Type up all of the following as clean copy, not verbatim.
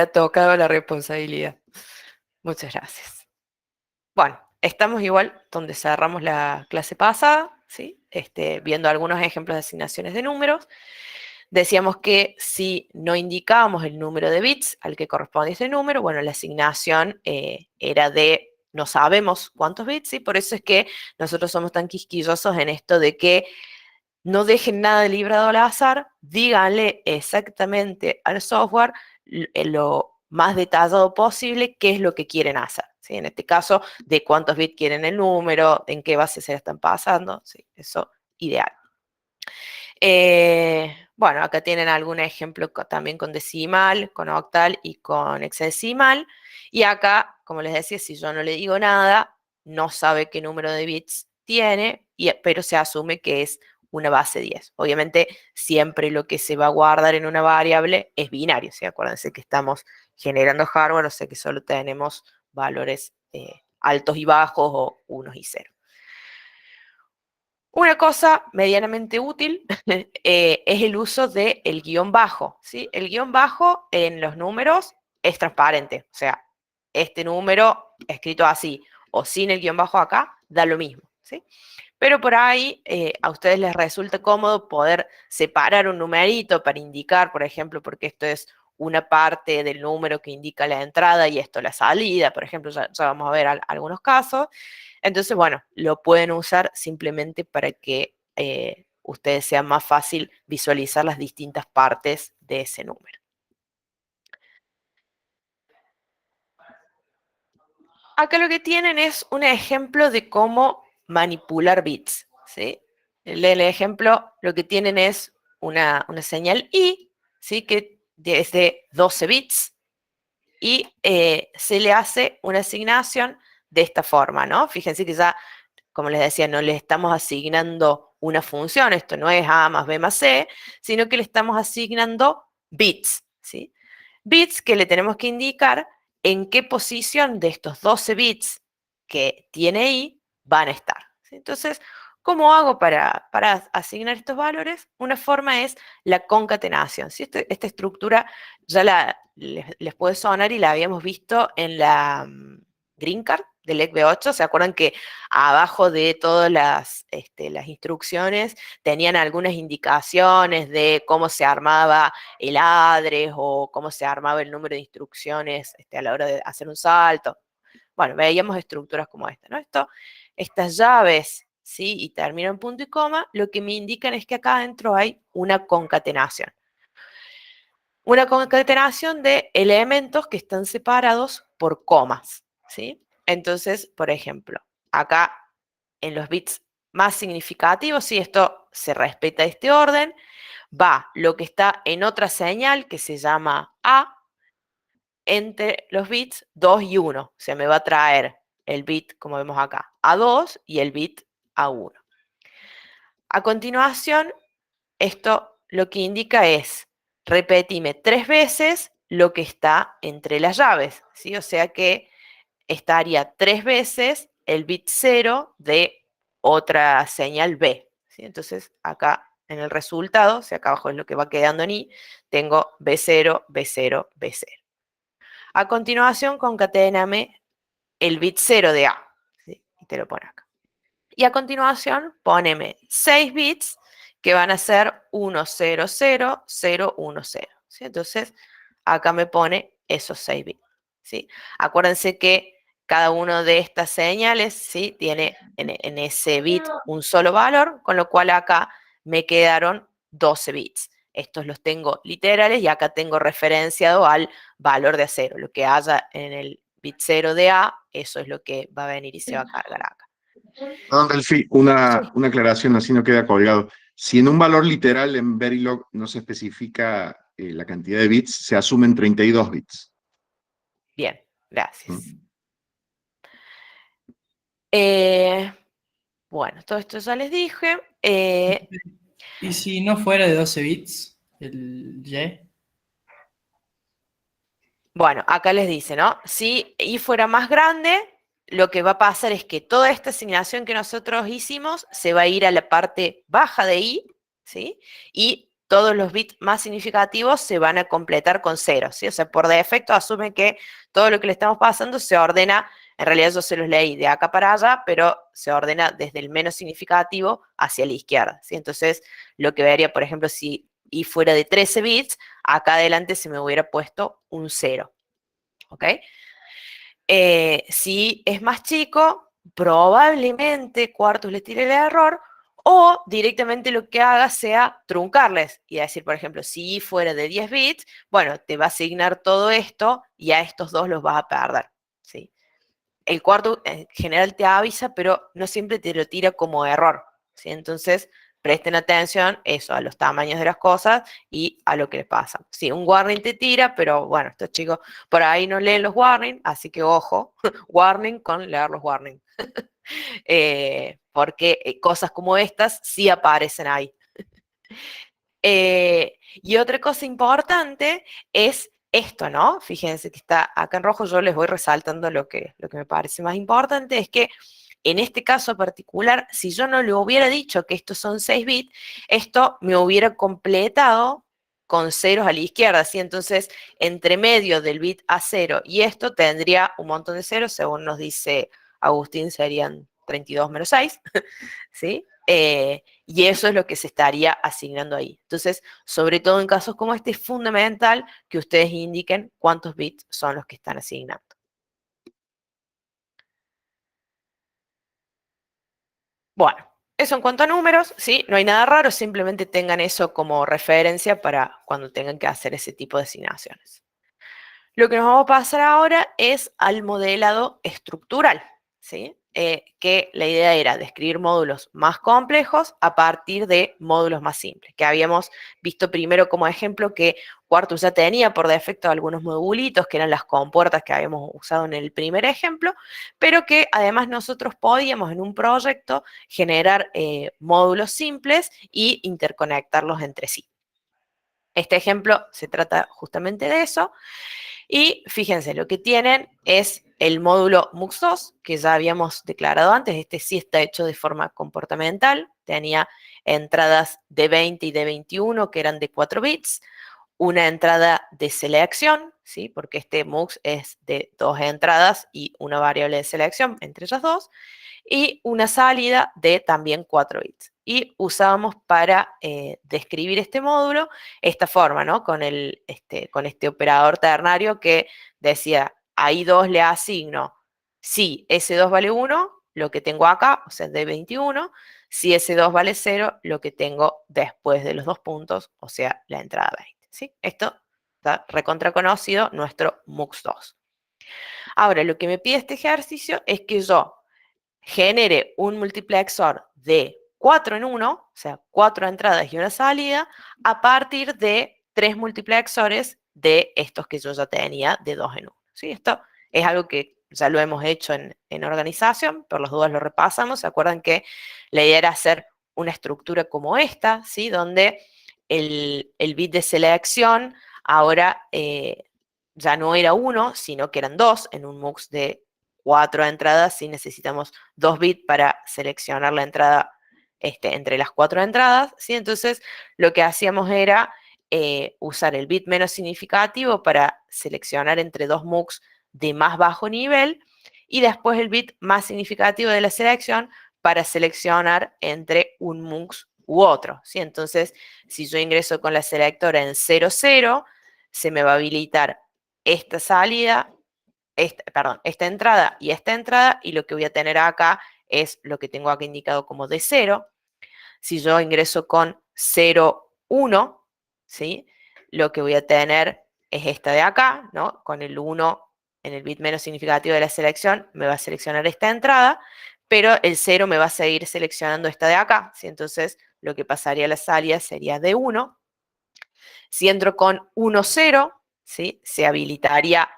ha tocado la responsabilidad. Muchas gracias. Bueno, estamos igual donde cerramos la clase pasada, ¿sí? Viendo algunos ejemplos de asignaciones de números. Decíamos que si no indicábamos el número de bits al que corresponde ese número, bueno, la asignación era de no sabemos cuántos bits, y por eso es que nosotros somos tan quisquillosos en esto de que no dejen nada librado al azar, díganle exactamente al software lo más detallado posible qué es lo que quieren hacer. ¿Sí? En este caso, de cuántos bits quieren el número, en qué base se están pasando, ¿sí? Eso, ideal. Bueno, acá tienen algún ejemplo también con decimal, con octal y con hexadecimal. Y acá, como les decía, si yo no le digo nada, no sabe qué número de bits tiene, pero se asume que es una base 10. Obviamente, siempre lo que se va a guardar en una variable es binario, ¿sí? Acuérdense que estamos generando hardware, o sea que solo tenemos valores altos y bajos o unos y ceros. Una cosa medianamente útil es el uso del guión bajo, ¿sí? El guión bajo en los números es transparente, o sea, este número escrito así o sin el guión bajo acá da lo mismo, ¿sí? Pero por ahí a ustedes les resulta cómodo poder separar un numerito para indicar, por ejemplo, porque esto es una parte del número que indica la entrada y esto la salida, por ejemplo, ya vamos a ver algunos casos. Entonces, bueno, lo pueden usar simplemente para que ustedes sea más fácil visualizar las distintas partes de ese número. Acá lo que tienen es un ejemplo de cómo manipular bits, ¿sí? El ejemplo lo que tienen es una señal I, ¿sí? Que es de 12 bits y se le hace una asignación de esta forma, ¿no? Fíjense que ya, como les decía, no le estamos asignando una función, esto no es A más B más C, sino que le estamos asignando bits, ¿sí? Bits que le tenemos que indicar en qué posición de estos 12 bits que tiene I van a estar. ¿Sí? Entonces, ¿cómo hago para asignar estos valores? Una forma es la concatenación. ¿Sí? Esta estructura ya les puede sonar y la habíamos visto en la Green Card del ECB8. ¿Se acuerdan que abajo de todas las instrucciones tenían algunas indicaciones de cómo se armaba el address o cómo se armaba el número de instrucciones a la hora de hacer un salto? Bueno, veíamos estructuras como esta, ¿no? Estas llaves, ¿sí? Y terminan en punto y coma, lo que me indican es que acá adentro hay una concatenación. Una concatenación de elementos que están separados por comas, ¿sí? Entonces, por ejemplo, acá en los bits más significativos, si esto se respeta este orden, va lo que está en otra señal que se llama A entre los bits 2 y 1. O sea, me va a traer el bit, como vemos acá, A2 y el bit A1. A continuación, esto lo que indica es, repetime 3 veces lo que está entre las llaves, ¿sí? O sea que estaría 3 veces el bit 0 de otra señal B, ¿sí? Entonces, acá en el resultado, o sea, acá abajo es lo que va quedando en I, tengo B0, B0, B0. A continuación, concaténame el bit 0 de A, ¿sí? Y te lo pone acá. Y a continuación, poneme 6 bits que van a ser 1, 0, 0, 0, 1, 0. ¿Sí? Entonces, acá me pone esos 6 bits. ¿Sí? Acuérdense que cada una de estas señales, ¿sí? Tiene en ese bit un solo valor, con lo cual acá me quedaron 12 bits. Estos los tengo literales y acá tengo referenciado al valor de 0. Lo que haya en el bit 0 de A, eso es lo que va a venir y se va a cargar acá. Perdón, Delphi, una aclaración, así no queda colgado. Si en un valor literal en Verilog no se especifica la cantidad de bits, se asumen 32 bits. Bien, gracias. ¿Mm? Bueno, todo esto ya les dije. ¿Y si no fuera de 12 bits, el Y? Bueno, acá les dice, ¿no? Si I fuera más grande, lo que va a pasar es que toda esta asignación que nosotros hicimos se va a ir a la parte baja de I, ¿sí? Y todos los bits más significativos se van a completar con ceros, ¿sí? O sea, por defecto asume que todo lo que le estamos pasando se ordena, en realidad yo se los leí de acá para allá, pero se ordena desde el menos significativo hacia la izquierda, ¿sí? Entonces, lo que vería, por ejemplo, si y fuera de 13 bits, acá adelante se me hubiera puesto un 0, ¿ok? Si es más chico, probablemente Quartus le tire el error o directamente lo que haga sea truncarles y decir, por ejemplo, si fuera de 10 bits, bueno, te va a asignar todo esto y a estos dos los vas a perder, ¿sí? El Quartus en general te avisa, pero no siempre te lo tira como error, ¿sí? Entonces, presten atención eso, a los tamaños de las cosas y a lo que les pasa. Sí, un warning te tira, pero bueno, estos chicos por ahí no leen los warnings, así que ojo, warning con leer los warnings. Porque cosas como estas sí aparecen ahí. Y otra cosa importante es esto, ¿no? Fíjense que está acá en rojo, yo les voy resaltando lo que me parece más importante, es que en este caso particular, si yo no le hubiera dicho que estos son 6 bits, esto me hubiera completado con ceros a la izquierda, ¿sí? Entonces, entre medio del bit A0 y esto tendría un montón de ceros, según nos dice Agustín, serían 32 menos 6, ¿sí? Y eso es lo que se estaría asignando ahí. Entonces, sobre todo en casos como este, es fundamental que ustedes indiquen cuántos bits son los que están asignando. Bueno, eso en cuanto a números, ¿sí? No hay nada raro, simplemente tengan eso como referencia para cuando tengan que hacer ese tipo de asignaciones. Lo que nos vamos a pasar ahora es al modelado estructural, ¿sí? Que la idea era describir módulos más complejos a partir de módulos más simples, que habíamos visto primero como ejemplo que Quartus ya tenía por defecto algunos modulitos, que eran las compuertas que habíamos usado en el primer ejemplo, pero que además nosotros podíamos en un proyecto generar módulos simples y interconectarlos entre sí. Este ejemplo se trata justamente de eso. Y fíjense, lo que tienen es el módulo MUX2, que ya habíamos declarado antes. Este sí está hecho de forma comportamental. Tenía entradas de 20 y de 21, que eran de 4 bits. Una entrada de selección, ¿sí? Porque este MUX es de 2 entradas y una variable de selección entre ellas dos. Y una salida de también 4 bits. Y usábamos para describir este módulo esta forma, ¿no? Con este operador ternario que decía, a I2 le asigno, si S2 vale 1, lo que tengo acá, o sea, de 21, si S2 vale 0, lo que tengo después de los dos puntos, o sea, la entrada 20, ¿sí? Esto está recontra conocido, nuestro MUX2. Ahora, lo que me pide este ejercicio es que yo genere un multiplexor de 4 en 1, o sea, 4 entradas y una salida, a partir de 3 multiplexores de estos que yo ya tenía de 2 en 1. ¿Sí? Esto es algo que ya lo hemos hecho en organización, por las dudas lo repasamos. ¿Se acuerdan que la idea era hacer una estructura como esta, ¿sí? Donde el bit de selección ahora ya no era 1, sino que eran 2 en un MUX de 4 entradas, si necesitamos 2 bits para seleccionar la entrada entre las 4 entradas, ¿sí? Entonces, lo que hacíamos era usar el bit menos significativo para seleccionar entre dos MUX de más bajo nivel y después el bit más significativo de la selección para seleccionar entre un MUX u otro, ¿sí? Entonces, si yo ingreso con la selectora en 0, 0, se me va a habilitar esta salida, esta entrada, y lo que voy a tener acá es lo que tengo acá indicado como D0. Si yo ingreso con 0, 1, ¿sí? Lo que voy a tener es esta de acá, ¿no? Con el 1 en el bit menos significativo de la selección, me va a seleccionar esta entrada, pero el 0 me va a seguir seleccionando esta de acá, ¿sí? Entonces, lo que pasaría a la salida sería D1. Si entro con 1, 0, ¿sí? Se habilitaría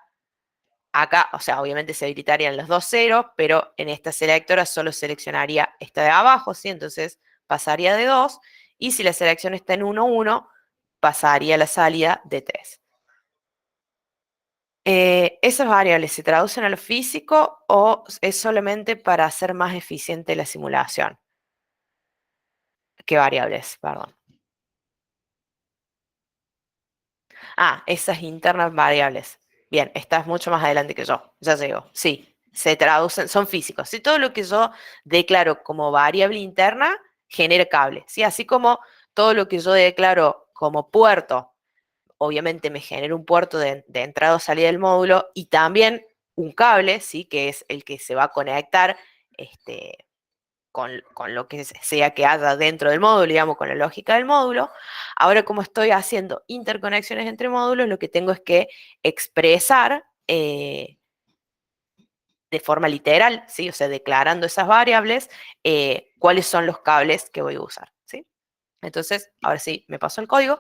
acá, o sea, obviamente se habilitarían los dos ceros, pero en esta selectora solo seleccionaría esta de abajo, ¿sí? Entonces pasaría de 2, y si la selección está en 1, 1, pasaría la salida de 3. ¿Esas variables se traducen a lo físico o es solamente para hacer más eficiente la simulación? ¿Qué variables? Perdón. Esas internas variables. Bien, estás mucho más adelante que yo. Ya llego. Sí, se traducen, son físicos. ¿Sí? Todo lo que yo declaro como variable interna genera cable. ¿Sí? Así como todo lo que yo declaro como puerto, obviamente me genera un puerto de entrada o salida del módulo y también un cable, ¿sí? Que es el que se va a conectar con lo que sea que haya dentro del módulo, digamos, con la lógica del módulo. Ahora, como estoy haciendo interconexiones entre módulos, lo que tengo es que expresar de forma literal, ¿sí? O sea, declarando esas variables, cuáles son los cables que voy a usar, ¿sí? Entonces, ahora sí, me paso el código.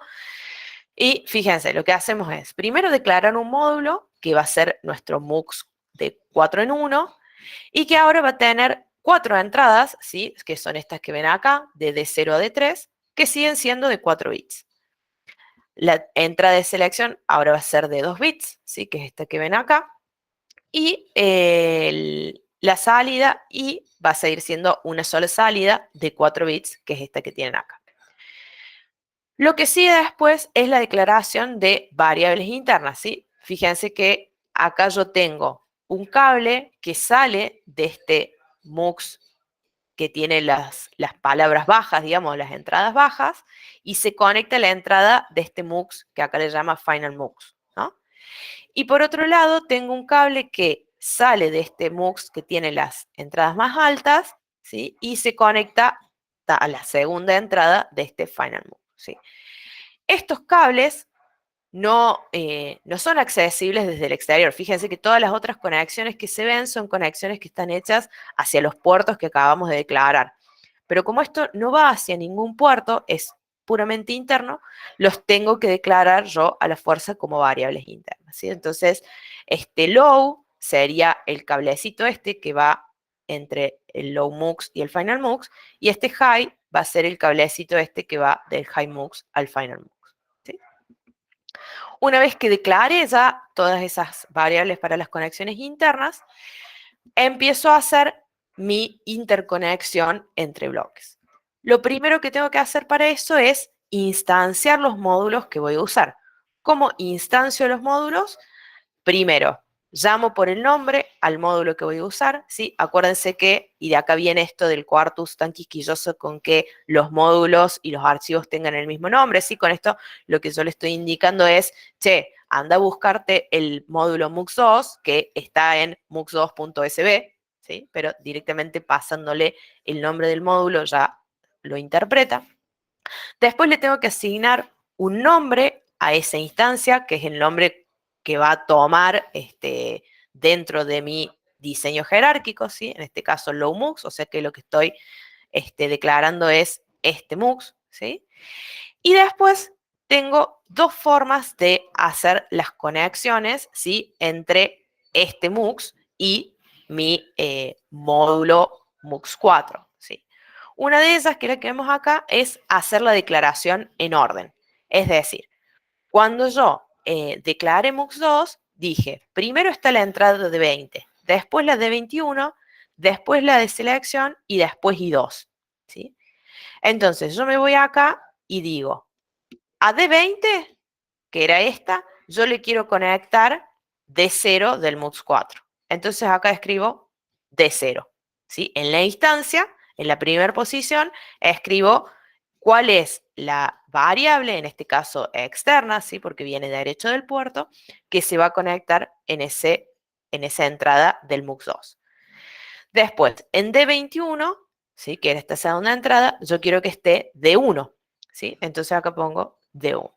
Y fíjense, lo que hacemos es, primero declarar un módulo que va a ser nuestro MUX de 4 en 1 y que ahora va a tener 4 entradas, ¿sí? Que son estas que ven acá, de D0 a D3, que siguen siendo de 4 bits. La entrada de selección ahora va a ser de 2 bits, ¿sí? Que es esta que ven acá. Y la salida y va a seguir siendo una sola salida de 4 bits, que es esta que tienen acá. Lo que sigue después es la declaración de variables internas, ¿sí? Fíjense que acá yo tengo un cable que sale de este MUX que tiene las palabras bajas, digamos, las entradas bajas, y se conecta a la entrada de este MUX que acá le llama Final MUX, ¿no? Y por otro lado, tengo un cable que sale de este MUX que tiene las entradas más altas, ¿sí? Y se conecta a la segunda entrada de este Final MUX, ¿sí? Estos cables no son accesibles desde el exterior. Fíjense que todas las otras conexiones que se ven son conexiones que están hechas hacia los puertos que acabamos de declarar. Pero como esto no va hacia ningún puerto, es puramente interno, los tengo que declarar yo a la fuerza como variables internas, ¿sí? Entonces, este low sería el cablecito este que va entre el low mux y el final mux, y este high va a ser el cablecito este que va del high mux al final mux. ¿Sí? Una vez que declare ya todas esas variables para las conexiones internas, empiezo a hacer mi interconexión entre bloques. Lo primero que tengo que hacer para eso es instanciar los módulos que voy a usar. ¿Cómo instancio los módulos? Primero, llamo por el nombre al módulo que voy a usar, ¿sí? Acuérdense que, y de acá viene esto del Quartus tan quisquilloso con que los módulos y los archivos tengan el mismo nombre, ¿sí? Con esto lo que yo le estoy indicando es, che, anda a buscarte el módulo MUX2 que está en mux2.sb, ¿sí? Pero directamente pasándole el nombre del módulo ya lo interpreta. Después le tengo que asignar un nombre a esa instancia, que es el nombre que va a tomar dentro de mi diseño jerárquico, ¿sí? En este caso low mux, o sea que lo que estoy declarando es este mux, ¿sí? Y después tengo dos formas de hacer las conexiones, ¿sí? Entre este mux y mi módulo mux4, ¿sí? Una de esas, que es la que vemos acá, es hacer la declaración en orden. Es decir, cuando yo declaré MUX2, dije, primero está la entrada de 20, después la de 21, después la de selección y después I2. ¿Sí? Entonces, yo me voy acá y digo, a D20, que era esta, yo le quiero conectar D0 del MUX4. Entonces, acá escribo D0. ¿Sí? En la instancia, en la primera posición, escribo cuál es la variable, en este caso externa, ¿sí? Porque viene derecho del puerto, que se va a conectar en esa entrada del MUX2. Después, en D21, ¿sí? Que era esta segunda entrada, yo quiero que esté D1. ¿Sí? Entonces acá pongo D1.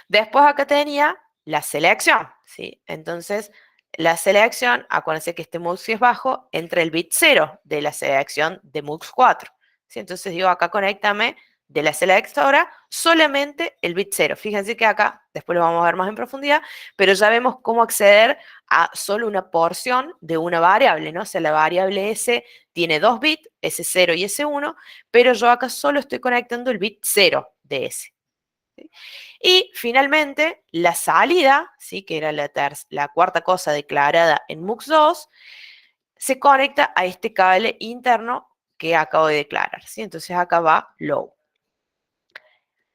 Después acá tenía la selección, ¿sí? Entonces, la selección, acuérdense que este MUX es bajo, entre el bit 0 de la selección de MUX4. ¿Sí? Entonces digo, acá conéctame de la selectora solamente el bit 0. Fíjense que acá, después lo vamos a ver más en profundidad, pero ya vemos cómo acceder a solo una porción de una variable, ¿no? O sea, la variable S tiene 2 bits, S0 y S1, pero yo acá solo estoy conectando el bit 0 de S. ¿Sí? Y finalmente, la salida, ¿sí? Que era la cuarta cosa declarada en MUX2, se conecta a este cable interno que acabo de declarar. ¿Sí? Entonces acá va low.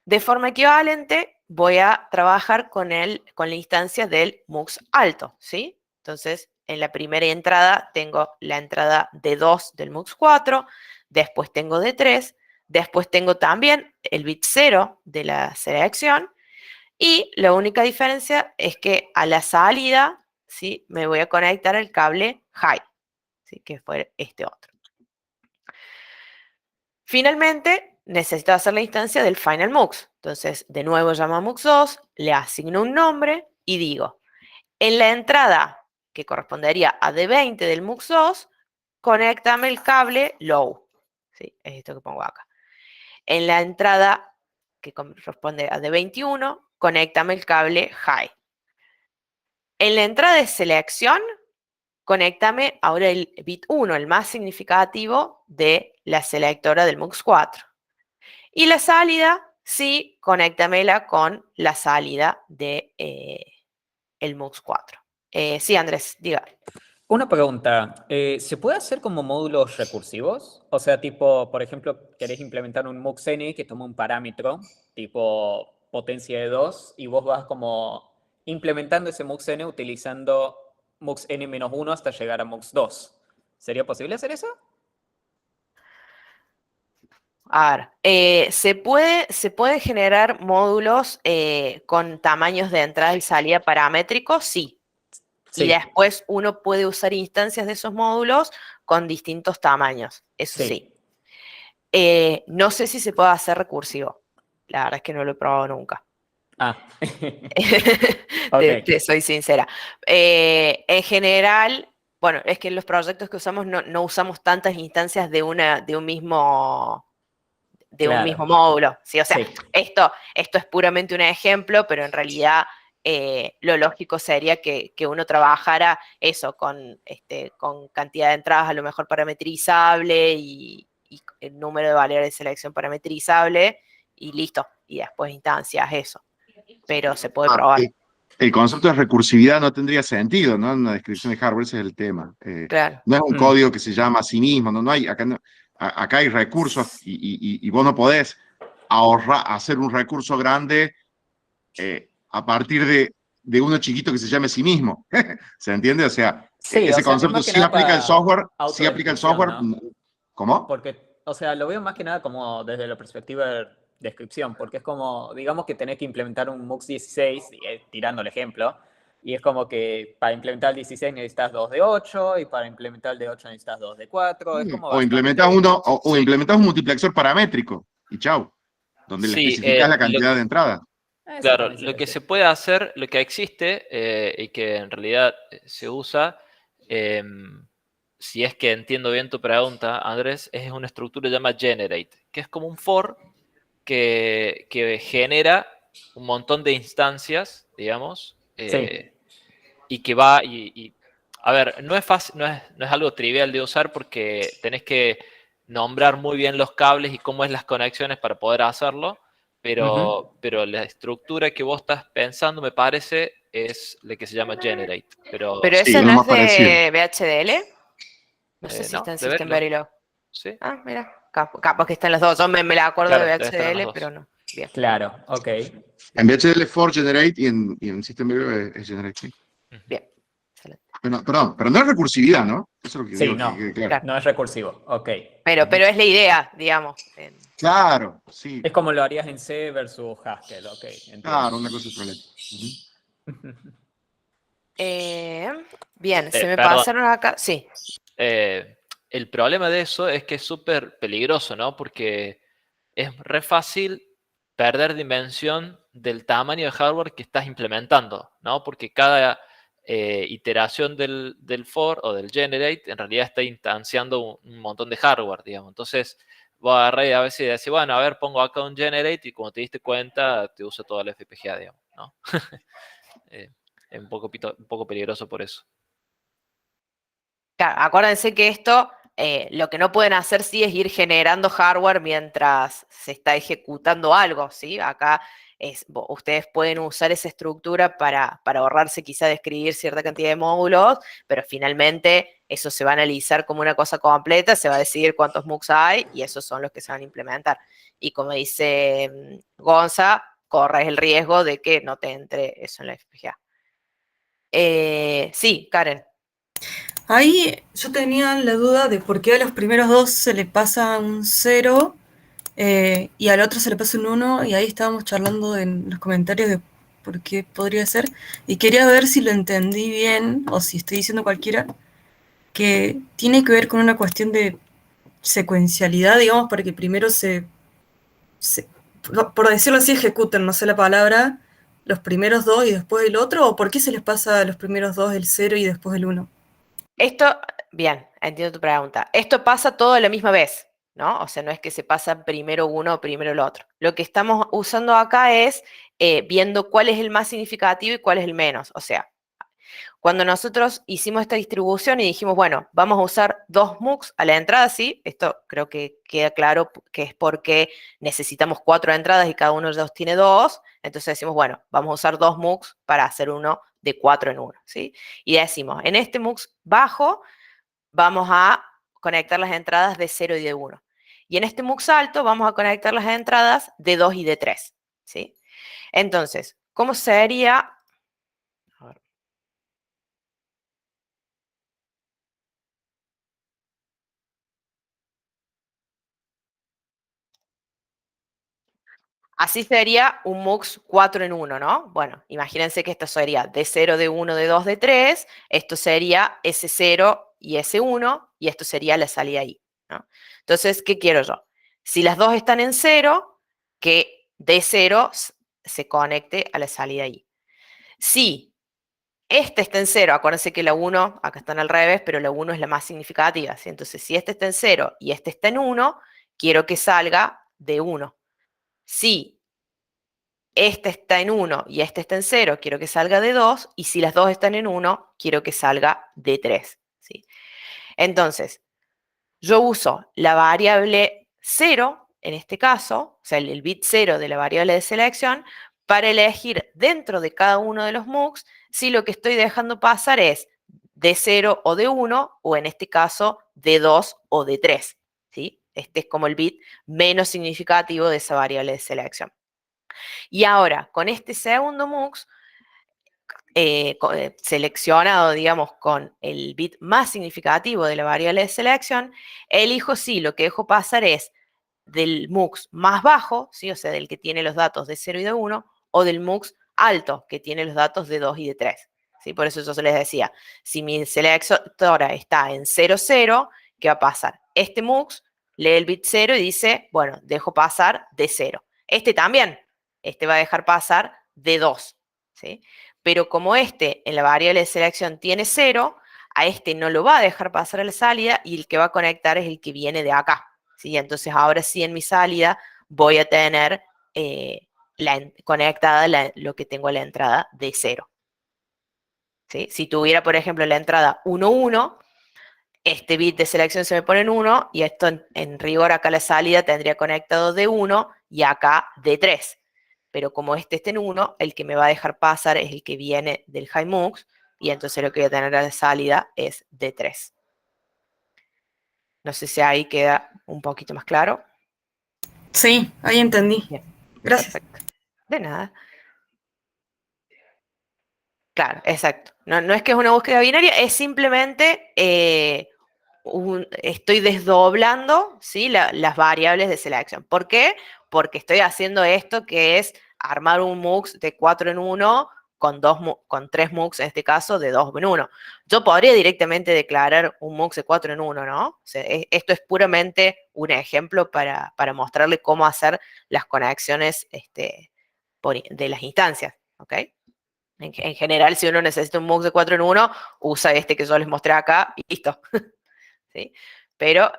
De forma equivalente, voy a trabajar con la instancia del MUX alto, ¿sí? Entonces, en la primera entrada tengo la entrada D2 del MUX 4, después tengo D3, después tengo también el bit 0 de la selección, y la única diferencia es que a la salida, ¿sí? Me voy a conectar el cable high, ¿sí? Que fue este otro. Finalmente, necesito hacer la instancia del final MUX. Entonces, de nuevo llamo a MUX2, le asigno un nombre y digo, en la entrada que correspondería a D20 del MUX2, conéctame el cable low. Sí, es esto que pongo acá. En la entrada que corresponde a D21, conéctame el cable high. En la entrada de selección, conéctame ahora el bit 1, el más significativo de la selectora del MUX 4. Y la salida, sí, conéctamela con la salida de el MUX 4. Sí, Andrés, diga. Una pregunta, ¿se puede hacer como módulos recursivos? O sea, tipo, por ejemplo, querés implementar un MUX-N que toma un parámetro, tipo potencia de 2, y vos vas como implementando ese MUX-N utilizando MUX-N-1 hasta llegar a MUX-2. ¿Sería posible hacer eso? A ver, se puede generar módulos con tamaños de entrada y salida paramétricos, sí. Y Sí, después uno puede usar instancias de esos módulos con distintos tamaños, eso sí. No sé si se puede hacer recursivo. La verdad es que no lo he probado nunca. Ah, te, ok, te soy sincera. En general, bueno, es que en los proyectos que usamos no usamos tantas instancias de un mismo claro, módulo. ¿Sí? O sea, sí, esto es puramente un ejemplo, pero en realidad lo lógico sería que uno trabajara eso con cantidad de entradas a lo mejor parametrizable y el número de variables de selección parametrizable y listo. Y después instancias, eso. Pero se puede probar. El concepto de recursividad no tendría sentido, ¿no? En una descripción de hardware ese es el tema. Claro. No es un código que se llama a sí mismo, no hay, acá hay recursos y vos no podés hacer un recurso grande a partir de uno chiquito que se llame a sí mismo. ¿Se entiende? O sea, sí, o ese sea, es concepto más que nada para sí aplica el autodescripción, software. ¿no? ¿Cómo? Porque, o sea, lo veo más que nada como desde la perspectiva de descripción, porque es como, digamos que tenés que implementar un MUX 16, tirando el ejemplo, y es como que para implementar el 16 necesitas 2 de 8, y para implementar el de 8 necesitas 2 de 4, es como O implementas bastante... o Sí, implementas un multiplexor paramétrico y chau, donde le sí, especificas la cantidad de entrada. Eso claro, también lo sería que así. se puede hacer, lo que existe y que en realidad se usa, si es que entiendo bien tu pregunta, Andrés, es una estructura que se llama generate, que es como un for que genera un montón de instancias, digamos, Sí, y que va a ver, no es fácil, no es algo trivial de usar porque tenés que nombrar muy bien los cables y cómo es las conexiones para poder hacerlo, ujú. pero la estructura que vos estás pensando, me parece, es la que se llama generate. Pero Pero sí, ese Sí, no lo es más parecido. de VHDL. No sé si está no, en de System verlo. Verilog. Sí, Ah, mira. Capaz que están los dos. Yo me la acuerdo de claro, debe estar en los VHDL, pero dos. no. Bien, Claro, ok. En VHDL for generate y en System Viewer es generate, sí. Ujú. bien. Excelente. Perdón, pero no es recursividad, ¿no? Eso es lo que Sí, digo, que no, quede claro. Claro. no es recursivo, ok. Pero es la idea, digamos. Claro, sí, Es como lo harías en C versus Haskell, ok, entiendo. claro, una cosa excelente. Eh, bien, se me Perdón, pasaron acá. Sí. el problema de eso es que es súper peligroso, ¿no? Porque es re fácil perder dimensión del tamaño de hardware que estás implementando, ¿no? Porque cada iteración del for o del generate en realidad está instanciando un montón de hardware, digamos. Entonces, vos agarrás y a veces decís, bueno, a ver, pongo acá un generate y como te diste cuenta, te usa todo el FPGA, digamos, ¿no? Eh, es un poco peligroso por eso. Claro, acuérdense que esto, lo que no pueden hacer sí es ir generando hardware mientras se está ejecutando algo, ¿sí? Acá ustedes pueden usar esa estructura para ahorrarse quizá de escribir cierta cantidad de módulos, pero finalmente eso se va a analizar como una cosa completa, se va a decidir cuántos MUX hay y esos son los que se van a implementar. Y como dice Gonza, corres el riesgo de que no te entre eso en la FPGA. Sí, Karen. Ahí yo tenía la duda de por qué a los primeros dos se le pasa un 0 y al otro se le pasa un 1, y ahí estábamos charlando en los comentarios de por qué podría ser, y quería ver si lo entendí bien o si estoy diciendo cualquiera, que tiene que ver con una cuestión de secuencialidad, digamos, para que primero por decirlo así, ejecuten, no sé la palabra, los primeros dos y después el otro, o por qué se les pasa a los primeros dos el 0 y después el 1. Esto, bien, entiendo tu pregunta. Esto pasa todo a la misma vez, ¿no? O sea, no es que se pasa primero uno o primero el otro. Lo que estamos usando acá es viendo cuál es el más significativo y cuál es el menos. O sea, cuando nosotros hicimos esta distribución y dijimos, bueno, vamos a usar 2 MUX a la entrada, sí, esto creo que queda claro que es porque necesitamos 4 entradas y cada uno de ellos tiene 2, entonces decimos, bueno, vamos a usar 2 MUX para hacer uno de 4 en 1, ¿sí? Y decimos, en este MUX bajo vamos a conectar las entradas de 0 y de 1. Y en este MUX alto vamos a conectar las entradas de 2 y de 3, ¿sí? Entonces, ¿cómo sería? A ver. Así sería un MUX 4 en 1, ¿no? Bueno, imagínense que esto sería D0, D1, D2, D3, esto sería S0 y S1, y esto sería la salida ahí, ¿no? Entonces, ¿qué quiero yo? Si las dos están en 0, que D0 se conecte a la salida ahí. Si este está en 0, acuérdense que la 1, acá están al revés, pero la 1 es la más significativa, ¿sí? Entonces, si este está en 0 y este está en 1, quiero que salga de 1. Si este está en 1 y este está en 0, quiero que salga de 2, y si las dos están en 1, quiero que salga de 3, ¿sí? Entonces, yo uso la variable 0, en este caso, o sea, el bit 0 de la variable de selección, para elegir dentro de cada uno de los MUX si lo que estoy dejando pasar es de 0 o de 1, o en este caso, de 2 o de 3, ¿sí? Este es como el bit menos significativo de esa variable de selección. Y ahora, con este segundo MUX, seleccionado, digamos, con el bit más significativo de la variable de selección, elijo si lo que dejo pasar es del MUX más bajo, ¿sí? O sea, del que tiene los datos de 0 y de 1, o del MUX alto, que tiene los datos de 2 y de 3. ¿Sí? Por eso yo se les decía, si mi selectora está en 0, 0, ¿qué va a pasar? Este MUX lee el bit 0 y dice, bueno, dejo pasar de 0. Este también, este va a dejar pasar de 2, ¿sí? Pero como este en la variable de selección tiene 0, a este no lo va a dejar pasar a la salida, y el que va a conectar es el que viene de acá, ¿sí? Entonces ahora sí en mi salida voy a tener conectada lo que tengo a la entrada de 0. ¿Sí? Si tuviera, por ejemplo, la entrada 1, 1, este bit de selección se me pone en 1, y esto en rigor acá la salida tendría conectado de 1 y acá de 3. Pero como este está en 1, el que me va a dejar pasar es el que viene del HiMux, y entonces lo que voy a tener a la salida es de 3. No sé si ahí queda un poquito más claro. Sí, ahí entendí. Bien. Gracias. Perfecto. De nada. Claro, exacto. No, no es que es una búsqueda binaria, es simplemente estoy desdoblando, ¿sí? Las variables de selección. ¿Por qué? Porque estoy haciendo esto que es armar un MUX de 4 en 1 con 3 MUX, en este caso, de 2 en 1. Yo podría directamente declarar un MUX de 4 en 1, ¿no? O sea, esto es puramente un ejemplo para mostrarle cómo hacer las conexiones de las instancias, ¿ok? En general, si uno necesita un MUX de 4 en 1, usa este que yo les mostré acá y listo. ¿Sí? Pero,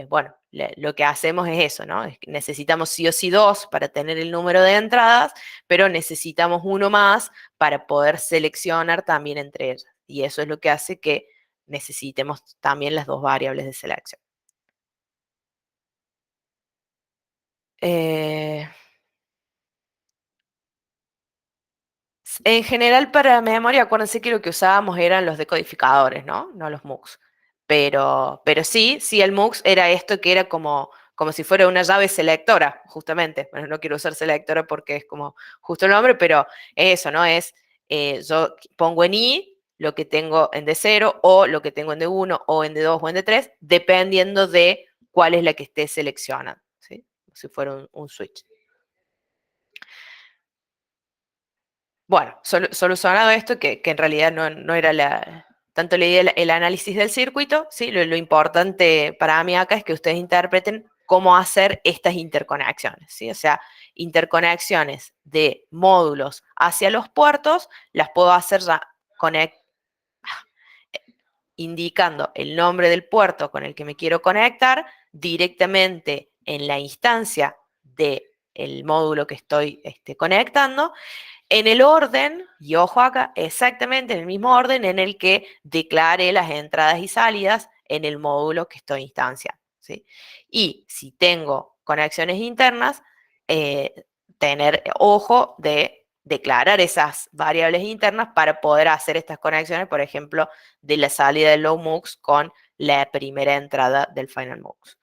bueno, lo que hacemos es eso, ¿no? Es que necesitamos sí o sí 2 para tener el número de entradas, pero necesitamos uno más para poder seleccionar también entre ellas. Y eso es lo que hace que necesitemos también las dos variables de selección. En general, para memoria, acuérdense que lo que usábamos eran los decodificadores, ¿no? No los MUX. Pero sí, el MUX era esto que era como como si fuera una llave selectora, justamente. Bueno, no quiero usar selectora porque es como justo el nombre, pero eso, ¿no? Es, yo pongo en I lo que tengo en D0, o lo que tengo en D1, o en D2, o en D3, dependiendo de cuál es la que esté seleccionando, ¿sí? Como si fuera un switch. Bueno, solucionado esto, que en realidad no era tanto la idea el análisis del circuito, ¿sí? Lo importante para mí acá es que ustedes interpreten cómo hacer estas interconexiones, ¿sí? O sea, interconexiones de módulos hacia los puertos, las puedo hacer ya indicando el nombre del puerto con el que me quiero conectar directamente en la instancia del módulo que estoy conectando, en el orden, y ojo acá, exactamente en el mismo orden en el que declare las entradas y salidas en el módulo que estoy instanciando, ¿sí? Y si tengo conexiones internas, tener ojo de declarar esas variables internas para poder hacer estas conexiones, por ejemplo, de la salida del low mux con la primera entrada del final mux.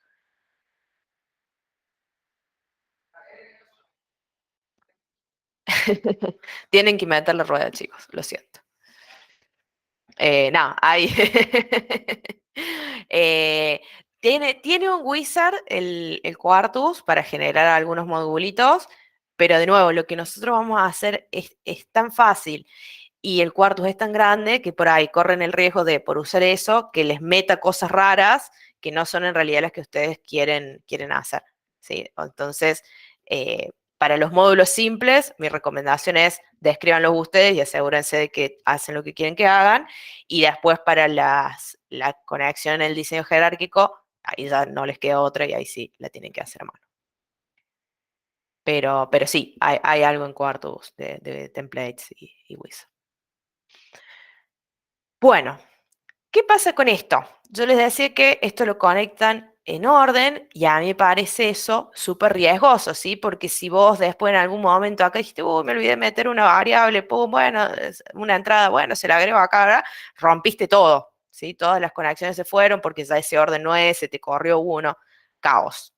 Tienen que meter la rueda, chicos, lo siento. No, hay. Tiene un wizard el Quartus para generar algunos modulitos, pero de nuevo, lo que nosotros vamos a hacer es tan fácil y el Quartus es tan grande que por ahí corren el riesgo de, por usar eso, que les meta cosas raras que no son en realidad las que ustedes quieren hacer, ¿sí? Entonces, para los módulos simples, mi recomendación es descríbanlos ustedes y asegúrense de que hacen lo que quieren que hagan. Y después para la conexión en el diseño jerárquico, ahí ya no les queda otra y ahí sí la tienen que hacer a mano. Pero sí, hay algo en Quartus de templates y Wizard. Bueno, ¿qué pasa con esto? Yo les decía que esto lo conectan en orden y a mí me parece eso súper riesgoso, ¿sí? Porque si vos después en algún momento acá dijiste, me olvidé de meter una variable, bueno, una entrada, bueno, se la agrego acá, ¿verdad? Rompiste todo, ¿sí? Todas las conexiones se fueron porque ya ese orden no es, se te corrió uno, caos.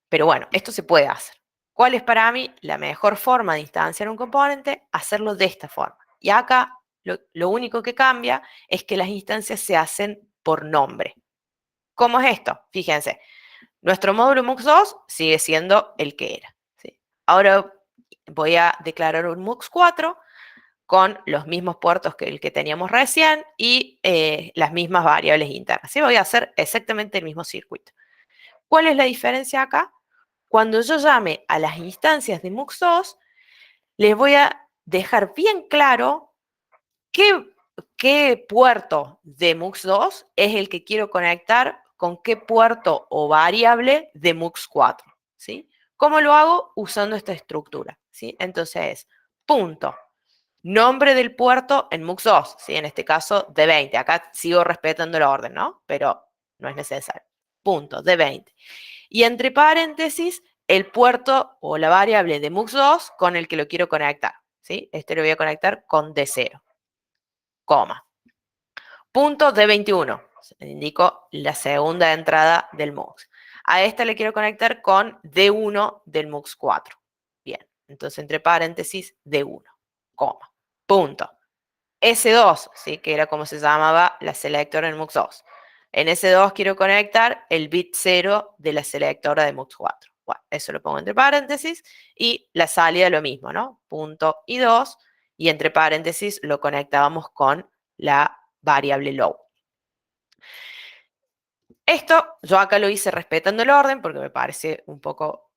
Pero bueno, esto se puede hacer. ¿Cuál es para mí la mejor forma de instanciar un componente? Hacerlo de esta forma. Y acá lo único que cambia es que las instancias se hacen por nombre. ¿Cómo es esto? Fíjense, nuestro módulo MUX2 sigue siendo el que era, ¿sí? Ahora voy a declarar un MUX4 con los mismos puertos que el que teníamos recién y las mismas variables internas. ¿Sí? Voy a hacer exactamente el mismo circuito. ¿Cuál es la diferencia acá? Cuando yo llame a las instancias de MUX2, les voy a dejar bien claro qué puerto de MUX2 es el que quiero conectar con qué puerto o variable de MUX4, ¿sí? ¿Cómo lo hago? Usando esta estructura, ¿sí? Entonces, punto, nombre del puerto en MUX2, ¿sí? En este caso, D20. Acá sigo respetando el orden, ¿no? Pero no es necesario. Punto, D20. Y entre paréntesis, el puerto o la variable de MUX2 con el que lo quiero conectar, ¿sí? Este lo voy a conectar con D0, coma. Punto D21, indico la segunda entrada del MUX. A esta le quiero conectar con D1 del MUX4. Bien, entonces entre paréntesis D1, coma, punto. S2, ¿sí? Que era como se llamaba la selectora en MUX2. En S2 quiero conectar el bit 0 de la selectora de MUX4. Bueno, eso lo pongo entre paréntesis y la salida lo mismo, ¿no? Punto y 2 y entre paréntesis lo conectábamos con la variable low. Esto yo acá lo hice respetando el orden porque me parece un poco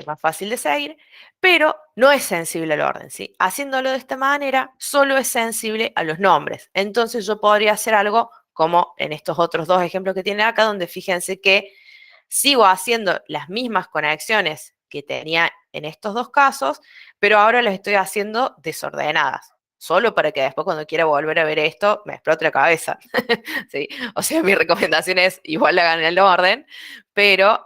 más fácil de seguir, pero no es sensible al orden, ¿sí? Haciéndolo de esta manera, solo es sensible a los nombres. Entonces yo podría hacer algo como en estos otros dos ejemplos que tiene acá, donde fíjense que sigo haciendo las mismas conexiones que tenía en estos dos casos, pero ahora las estoy haciendo desordenadas. Solo para que después cuando quiera volver a ver esto, me explote la cabeza. ¿Sí? O sea, mi recomendación es igual hagan el orden, pero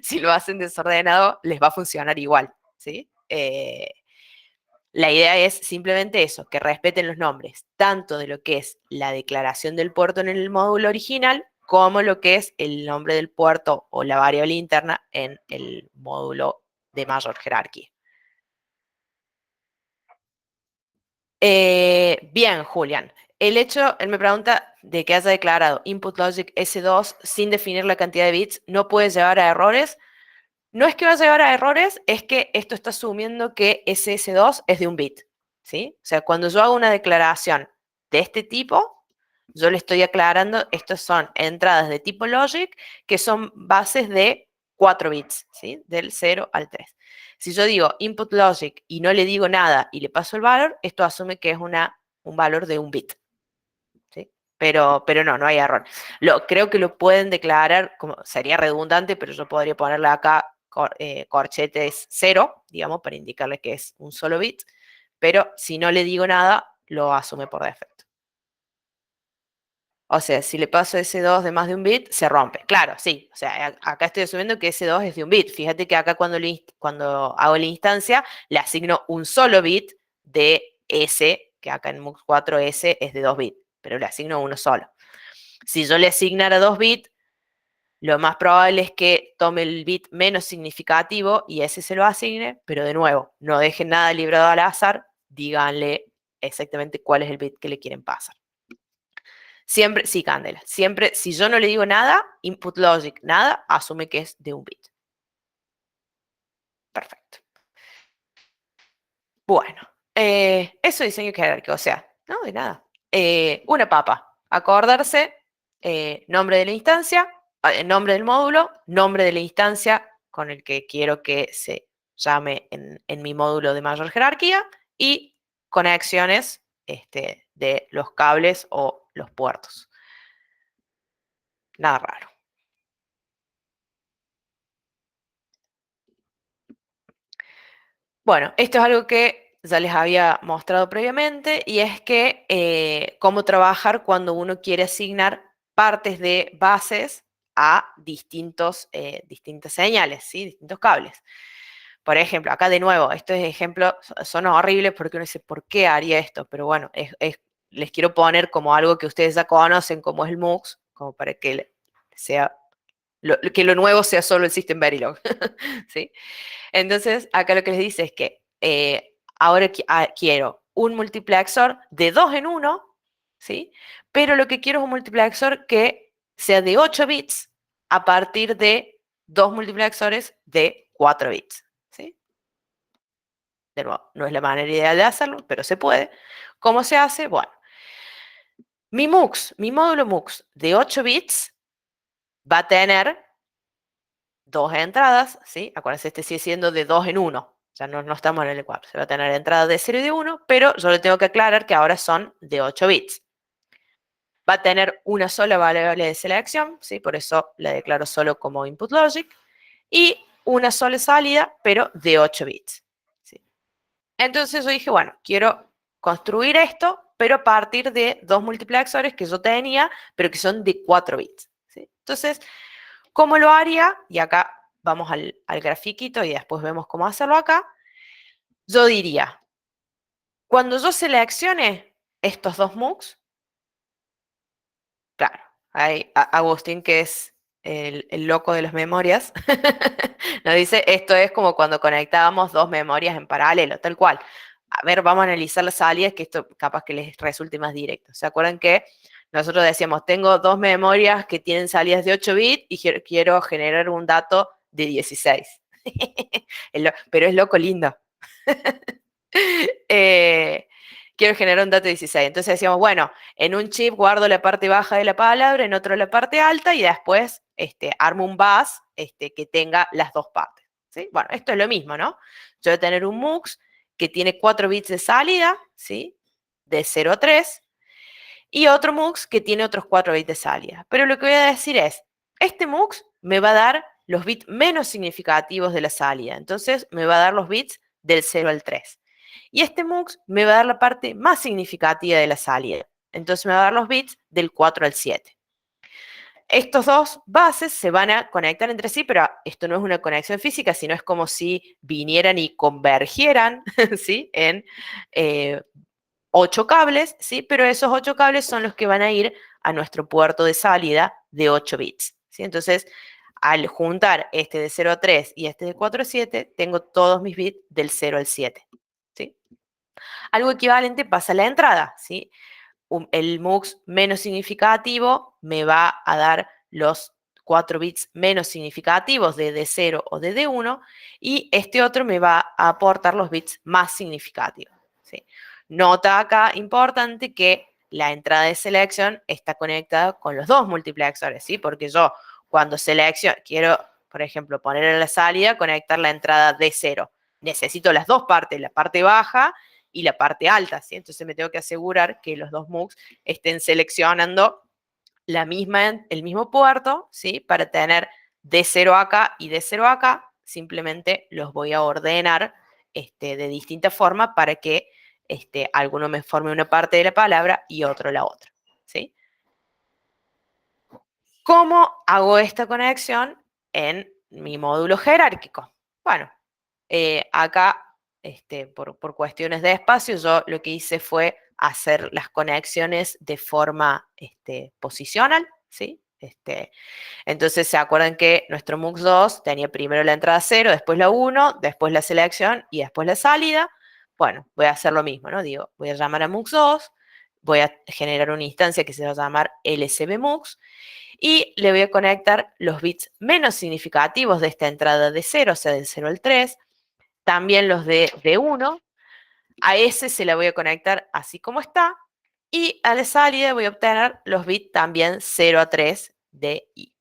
si lo hacen desordenado, les va a funcionar igual. ¿Sí? La idea es simplemente eso, que respeten los nombres, tanto de lo que es la declaración del puerto en el módulo original, como lo que es el nombre del puerto o la variable interna en el módulo de mayor jerarquía. Bien, Julián. Él me pregunta de que haya declarado input logic S2 sin definir la cantidad de bits, ¿no puede llevar a errores? No es que va a llevar a errores, es que esto está asumiendo que ese S2 es de un bit, ¿sí? O sea, cuando yo hago una declaración de este tipo, yo le estoy aclarando, estos son entradas de tipo logic, que son bases de 4 bits, ¿sí? Del 0 al 3. Si yo digo input logic y no le digo nada y le paso el valor, esto asume que es un valor de un bit, ¿sí? Pero no hay error. Creo que lo pueden declarar, como sería redundante, pero yo podría ponerle acá corchetes 0, digamos, para indicarle que es un solo bit, pero si no le digo nada, lo asume por defecto. O sea, si le paso ese 2 de más de un bit, se rompe. Claro, sí. O sea, acá estoy asumiendo que ese 2 es de un bit. Fíjate que acá cuando hago la instancia, le asigno un solo bit de S, que acá en MUX 4S es de 2 bits, pero le asigno uno solo. Si yo le asignara 2 bits, lo más probable es que tome el bit menos significativo y ese se lo asigne, pero de nuevo, no dejen nada librado al azar, díganle exactamente cuál es el bit que le quieren pasar. Siempre, sí, Candela, siempre, si yo no le digo nada, input logic, nada, asume que es de un bit. Perfecto. Bueno, eso es diseño jerárquico, o sea, no, de nada. Una papa, acordarse, nombre de la instancia, nombre del módulo, nombre de la instancia con el que quiero que se llame en mi módulo de mayor jerarquía y conexiones de los cables o los puertos. Nada raro. Bueno, esto es algo que ya les había mostrado previamente y es que cómo trabajar cuando uno quiere asignar partes de bases a distintas señales, ¿sí? Distintos cables. Por ejemplo, acá de nuevo, estos ejemplos son horribles porque uno dice, ¿por qué haría esto? Pero bueno, les quiero poner como algo que ustedes ya conocen, como es el MUX, como para que que lo nuevo sea solo el System Verilog, ¿sí? Entonces, acá lo que les dice es que ahora quiero un multiplexor de 2 en 1, ¿sí? Pero lo que quiero es un multiplexor que sea de 8 bits a partir de 2 multiplexores de 4 bits, ¿sí? De nuevo, no es la manera ideal de hacerlo, pero se puede. ¿Cómo se hace? Bueno, mi módulo MUX de 8 bits va a tener 2 entradas, ¿sí? Acuérdense, este sigue siendo de 2 en 1. Ya no estamos en el 4. Se va a tener entradas de 0 y de 1, pero yo le tengo que aclarar que ahora son de 8 bits. Va a tener una sola variable de selección, ¿sí? Por eso la declaro solo como input logic. Y una sola salida, pero de 8 bits. ¿Sí? Entonces yo dije, bueno, quiero construir esto, pero a partir de 2 multiplexores que yo tenía, pero que son de 4 bits. ¿Sí? Entonces, ¿cómo lo haría? Y acá vamos al grafiquito y después vemos cómo hacerlo acá. Yo diría, cuando yo seleccione estos 2 MUX, claro, hay Agustín, que es el loco de las memorias, nos dice, esto es como cuando conectábamos 2 memorias en paralelo, tal cual. A ver, vamos a analizar las salidas, que esto capaz que les resulte más directo. ¿Se acuerdan que nosotros decíamos, tengo 2 memorias que tienen salidas de 8 bits y quiero generar un dato de 16? Pero es loco lindo. Quiero generar un dato de 16. Entonces decíamos, bueno, en un chip guardo la parte baja de la palabra, en otro la parte alta y después armo un bus que tenga las dos partes. ¿Sí? Bueno, esto es lo mismo, ¿no? Yo voy a tener un MUX que tiene 4 bits de salida, ¿sí? De 0 a 3, y otro MUX que tiene otros 4 bits de salida. Pero lo que voy a decir es, este MUX me va a dar los bits menos significativos de la salida. Entonces me va a dar los bits del 0 al 3. Y este MUX me va a dar la parte más significativa de la salida. Entonces me va a dar los bits del 4 al 7. Estos dos bases se van a conectar entre sí, pero esto no es una conexión física, sino es como si vinieran y convergieran, ¿sí? En 8 cables, ¿sí? Pero esos 8 cables son los que van a ir a nuestro puerto de salida de 8 bits, ¿sí? Entonces, al juntar este de 0 a 3 y este de 4 a 7, tengo todos mis bits del 0 al 7, ¿sí? Algo equivalente pasa a la entrada, ¿sí? El MUX menos significativo me va a dar los 4 bits menos significativos de D0 o de D1 y este otro me va a aportar los bits más significativos, ¿sí? Nota acá importante que la entrada de selección está conectada con los dos multiplexores, ¿sí? Porque yo cuando quiero, por ejemplo, poner en la salida, conectar la entrada D0. Necesito las dos partes, la parte baja y la parte alta, ¿sí? Entonces me tengo que asegurar que los dos MUX estén seleccionando el mismo puerto, ¿sí? Para tener D0 acá y D0 acá, simplemente los voy a ordenar de distinta forma para que alguno me forme una parte de la palabra y otro la otra, ¿sí? ¿Cómo hago esta conexión en mi módulo jerárquico? Bueno, acá, por cuestiones de espacio, yo lo que hice fue hacer las conexiones de forma posicional, ¿sí? Entonces, ¿se acuerdan que nuestro MUX 2 tenía primero la entrada 0, después la 1, después la selección y después la salida? Bueno, voy a hacer lo mismo, ¿no? Digo, voy a llamar a MUX 2, voy a generar una instancia que se va a llamar LSB-MUX y le voy a conectar los bits menos significativos de esta entrada de 0, o sea, del 0 al 3, también los de 1, a ese se la voy a conectar así como está, y a la salida voy a obtener los bits también 0 a 3 de I.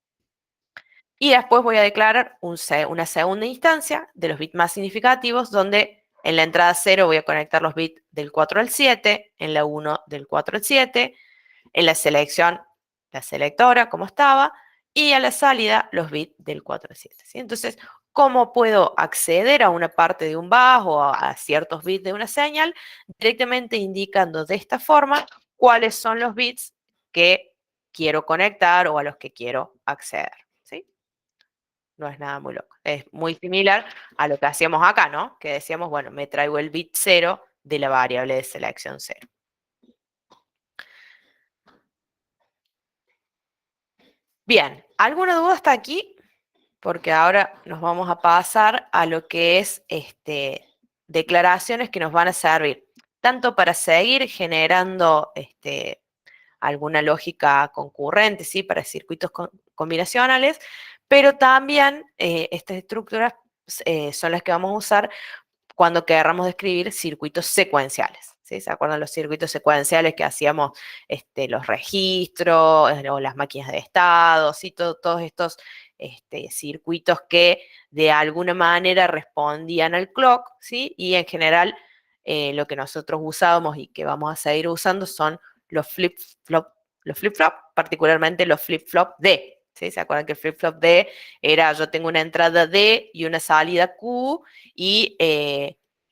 Y después voy a declarar una segunda instancia de los bits más significativos, donde en la entrada 0 voy a conectar los bits del 4 al 7, en la 1 del 4 al 7, en la selección la selectora como estaba, y a la salida los bits del 4 al 7. ¿Sí? Entonces, ¿cómo puedo acceder a una parte de un bus o a ciertos bits de una señal? Directamente indicando de esta forma cuáles son los bits que quiero conectar o a los que quiero acceder. ¿Sí? No es nada muy loco. Es muy similar a lo que hacíamos acá, ¿no? Que decíamos, bueno, me traigo el bit 0 de la variable de selección 0. Bien, ¿alguna duda hasta aquí? Porque ahora nos vamos a pasar a lo que es declaraciones que nos van a servir tanto para seguir generando alguna lógica concurrente, ¿sí? Para circuitos combinacionales, pero también estas estructuras son las que vamos a usar cuando queramos describir circuitos secuenciales. ¿Sí? ¿Se acuerdan los circuitos secuenciales que hacíamos los registros o las máquinas de estado? ¿Sí? Todos estos circuitos que de alguna manera respondían al clock, ¿sí? Y en general lo que nosotros usábamos y que vamos a seguir usando son los flip-flop, particularmente los flip-flop D. ¿Sí? ¿Se acuerdan que el flip-flop D era yo tengo una entrada D y una salida Q y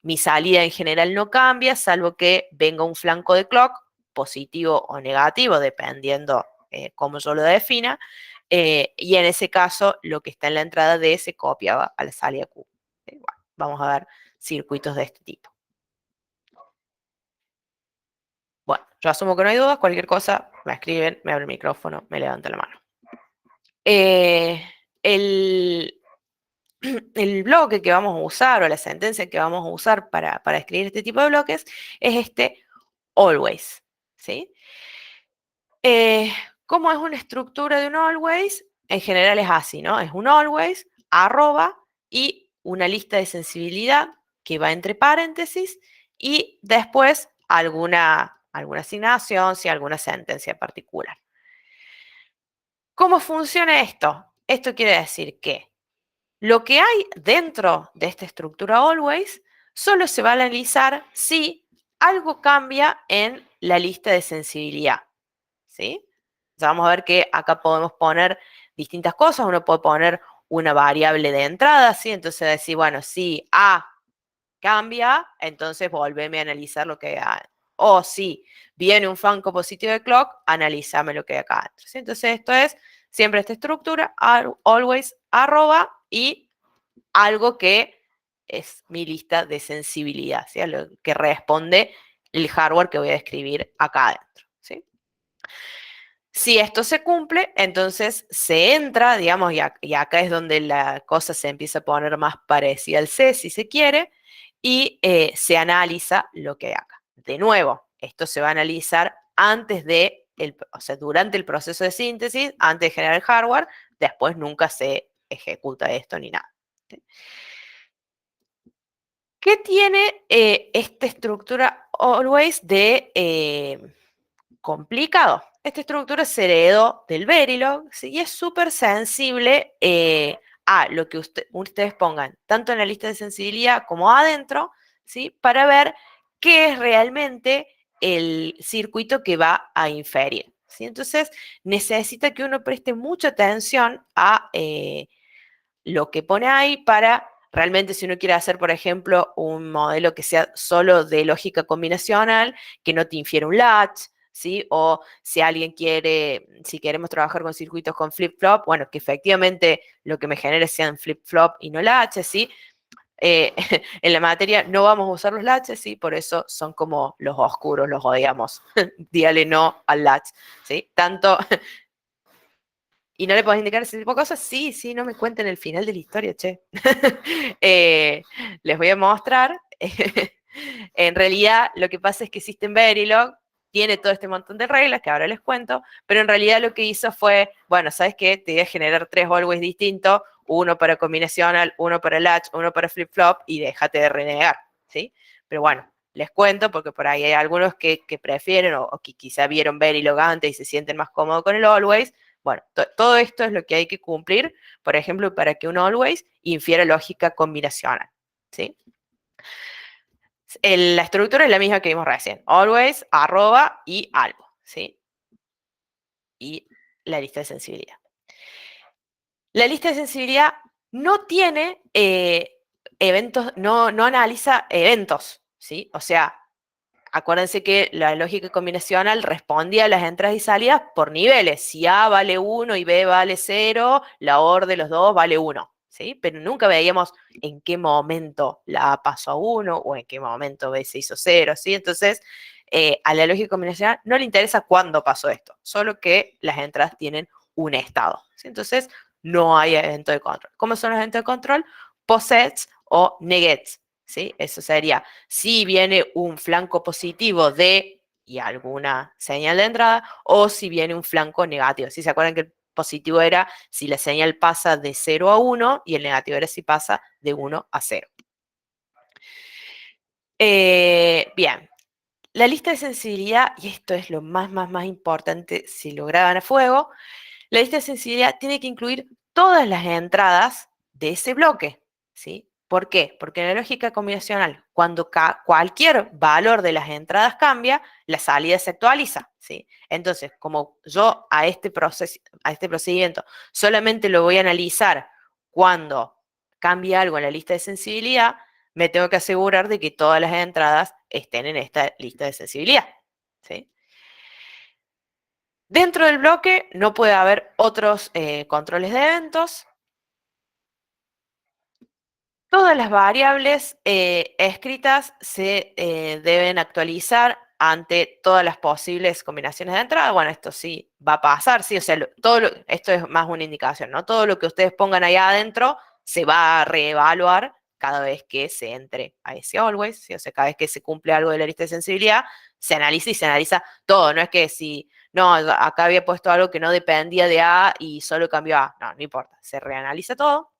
mi salida en general no cambia, salvo que venga un flanco de clock, positivo o negativo, dependiendo cómo yo lo defina, y en ese caso lo que está en la entrada D se copiaba a la salida Q. Bueno, vamos a ver circuitos de este tipo. Bueno, yo asumo que no hay dudas, cualquier cosa me escriben, me abre el micrófono, me levantan la mano. El bloque que vamos a usar o la sentencia que vamos a usar para escribir este tipo de bloques es este always, ¿sí? ¿Cómo es una estructura de un always? En general es así, ¿no? Es un always, arroba y una lista de sensibilidad que va entre paréntesis y después alguna asignación, si alguna sentencia particular. ¿Cómo funciona esto? Esto quiere decir que lo que hay dentro de esta estructura always solo se va a analizar si algo cambia en la lista de sensibilidad, ¿sí? Ya vamos a ver que acá podemos poner distintas cosas. Uno puede poner una variable de entrada, ¿sí? Entonces decir, bueno, si A cambia, entonces volveme a analizar lo que hay adentro. O si viene un flanco positivo de clock, analízame lo que hay acá adentro, ¿sí? Entonces esto es siempre esta estructura, always, arroba y algo que es mi lista de sensibilidad, ¿sí? A lo que responde el hardware que voy a describir acá adentro, ¿sí? Si esto se cumple, entonces se entra, digamos, y acá es donde la cosa se empieza a poner más parecida al C, si se quiere, y se analiza lo que hay acá. De nuevo, esto se va a analizar antes de, o sea, durante el proceso de síntesis, antes de generar el hardware, después nunca se ejecuta esto ni nada. ¿Sí? ¿Qué tiene esta estructura always de complicado? Esta estructura se heredó del Verilog, ¿sí? Y es súper sensible a lo que ustedes pongan, tanto en la lista de sensibilidad como adentro, ¿sí? Para ver qué es realmente el circuito que va a inferir, ¿sí? Entonces, necesita que uno preste mucha atención a lo que pone ahí para realmente, si uno quiere hacer, por ejemplo, un modelo que sea solo de lógica combinacional, que no te infiera un latch, ¿sí? O si alguien quiere, si queremos trabajar con circuitos con flip-flop, bueno, que efectivamente lo que me genere sean flip-flop y no latches, ¿sí? En la materia no vamos a usar los latches, ¿sí? Por eso son como los oscuros, los odiamos. Dígale no al latch, ¿sí? Tanto... ¿Y no le podés indicar ese tipo de cosas? Sí, sí, no me cuenten el final de la historia, che. Les voy a mostrar. En realidad, lo que pasa es que System Verilog tiene todo este montón de reglas que ahora les cuento, pero en realidad lo que hizo fue, bueno, ¿sabes qué? Te voy a generar 3 always distintos, uno para combinacional, uno para latch, uno para flip-flop, y déjate de renegar, ¿sí? Pero bueno, les cuento porque por ahí hay algunos que prefieren o que quizá vieron Verilog antes y se sienten más cómodos con el always. Bueno, todo esto es lo que hay que cumplir, por ejemplo, para que un always infiera lógica combinacional, ¿sí? La estructura es la misma que vimos recién, always, arroba y algo, ¿sí? Y la lista de sensibilidad. La lista de sensibilidad no tiene eventos, no analiza eventos, ¿sí? O sea, acuérdense que la lógica combinacional respondía a las entradas y salidas por niveles. Si A vale 1 y B vale 0, la OR de los dos vale 1, ¿sí? Pero nunca veíamos en qué momento la A pasó a 1 o en qué momento B se hizo 0, ¿sí? Entonces, a la lógica combinacional no le interesa cuándo pasó esto, solo que las entradas tienen un estado, ¿sí? Entonces, no hay evento de control. ¿Cómo son los eventos de control? Posets o negets, ¿sí? Eso sería, si viene un flanco positivo de y alguna señal de entrada, o si viene un flanco negativo. ¿Sí? ¿Se acuerdan que el positivo era si la señal pasa de 0 a 1 y el negativo era si pasa de 1 a 0? Bien, la lista de sensibilidad, y esto es lo más importante si lo graban a fuego, la lista de sensibilidad tiene que incluir todas las entradas de ese bloque, ¿sí? ¿Por qué? Porque en la lógica combinacional, cuando cualquier valor de las entradas cambia, la salida se actualiza, ¿sí? Entonces, como yo a este procedimiento solamente lo voy a analizar cuando cambie algo en la lista de sensibilidad, me tengo que asegurar de que todas las entradas estén en esta lista de sensibilidad, ¿sí? Dentro del bloque no puede haber otros controles de eventos. Todas las variables escritas se deben actualizar ante todas las posibles combinaciones de entrada. Bueno, esto sí va a pasar, sí, o sea, esto es más una indicación, ¿no? Todo lo que ustedes pongan ahí adentro se va a reevaluar cada vez que se entre a ese always, ¿sí? O sea, cada vez que se cumple algo de la lista de sensibilidad, se analiza y se analiza todo. No es que si, no, acá había puesto algo que no dependía de A y solo cambió a A. No importa, se reanaliza todo.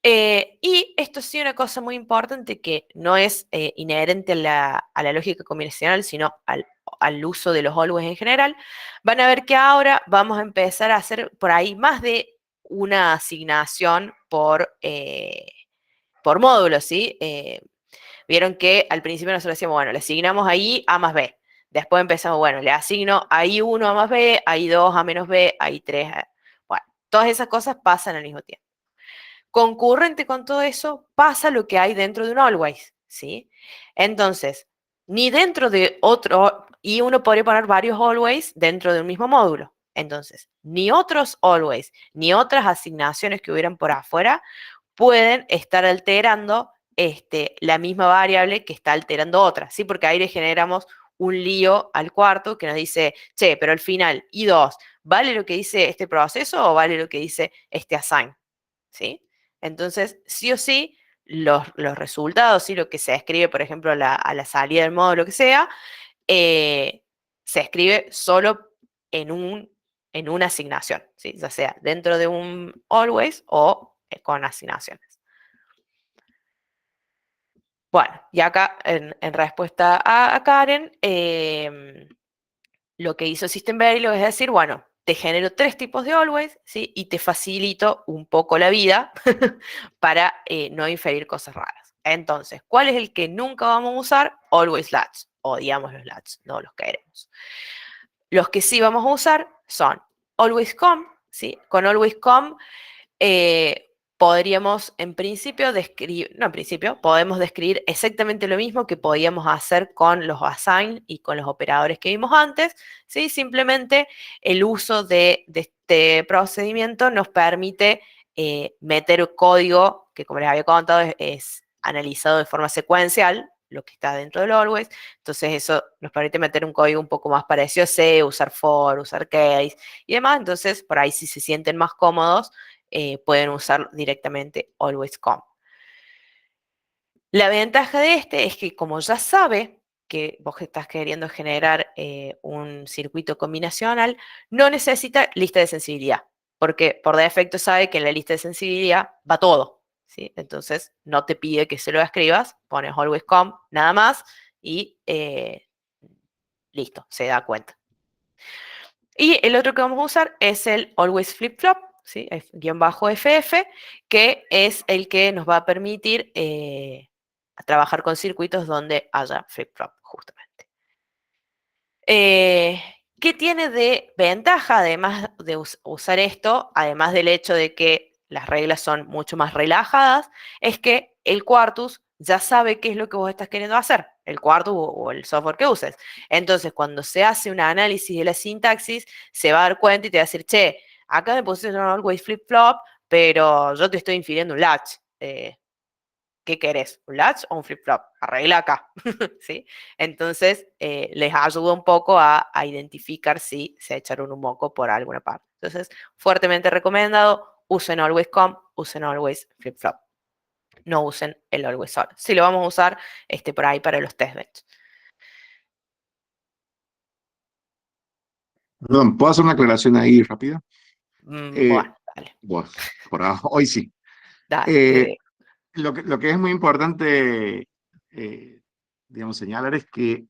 Y esto sí, una cosa muy importante que no es inherente a la lógica combinacional, sino al uso de los always en general. Van a ver que ahora vamos a empezar a hacer por ahí más de una asignación por módulo, ¿sí? Vieron que al principio nosotros decíamos, bueno, le asignamos ahí A más B. Después empezamos, bueno, le asigno ahí 1 a más B, ahí 2 a menos B, ahí 3 a... Bueno, todas esas cosas pasan al mismo tiempo. Concurrente con todo eso, pasa lo que hay dentro de un always, ¿sí? Entonces, ni dentro de otro, y uno podría poner varios always dentro de un mismo módulo. Entonces, ni otros always, ni otras asignaciones que hubieran por afuera pueden estar alterando la misma variable que está alterando otra, ¿sí? Porque ahí le generamos un lío al cuarto que nos dice, che, pero al final, I2, ¿vale lo que dice este proceso o vale lo que dice este assign? ¿Sí? Entonces, sí o sí, los resultados, ¿sí? Lo que se escribe, por ejemplo, a la salida del módulo, lo que sea, se escribe solo en una asignación, ¿sí? Ya sea dentro de un always o con asignaciones. Bueno, y acá en respuesta a Karen, lo que hizo System Verilog es decir, bueno, te genero 3 tipos de always, ¿sí? Y te facilito un poco la vida para no inferir cosas raras. Entonces, ¿cuál es el que nunca vamos a usar? Always latch. Odiamos los latch, no los queremos. Los que sí vamos a usar son always come, ¿sí? Con always come podríamos en principio describir, no en principio, podemos describir exactamente lo mismo que podíamos hacer con los assign y con los operadores que vimos antes, ¿sí? Simplemente el uso de este procedimiento nos permite meter código que, como les había contado, es analizado de forma secuencial, lo que está dentro del always, entonces eso nos permite meter un código un poco más parecido a C, usar for, usar case y demás, entonces por ahí si se sienten más cómodos, pueden usar directamente always come. La ventaja de este es que como ya sabe que vos estás queriendo generar un circuito combinacional, no necesita lista de sensibilidad, porque por defecto sabe que en la lista de sensibilidad va todo, ¿sí? Entonces no te pide que se lo escribas, pones always come, nada más, y listo, se da cuenta. Y el otro que vamos a usar es el always flip-flop, ¿sí? -FF, que es el que nos va a permitir trabajar con circuitos donde haya flip-flop, justamente. ¿Qué tiene de ventaja, además de usar esto, además del hecho de que las reglas son mucho más relajadas, es que el Quartus ya sabe qué es lo que vos estás queriendo hacer, el Quartus o el software que uses. Entonces, cuando se hace un análisis de la sintaxis, se va a dar cuenta y te va a decir, che, acá me pusiste un always flip-flop, pero yo te estoy infiriendo un latch. ¿Qué querés? ¿Un latch o un flip-flop? Arregla acá, ¿sí? Entonces, les ayuda un poco a identificar si se echaron un moco por alguna parte. Entonces, fuertemente recomendado, usen always come, usen always flip-flop. No usen el always solo. Si lo vamos a usar por ahí para los testbench. Perdón, ¿puedo hacer una aclaración ahí rápida? Bueno, dale. Bueno, hoy sí. Dale. Lo que es muy importante, digamos, señalar es que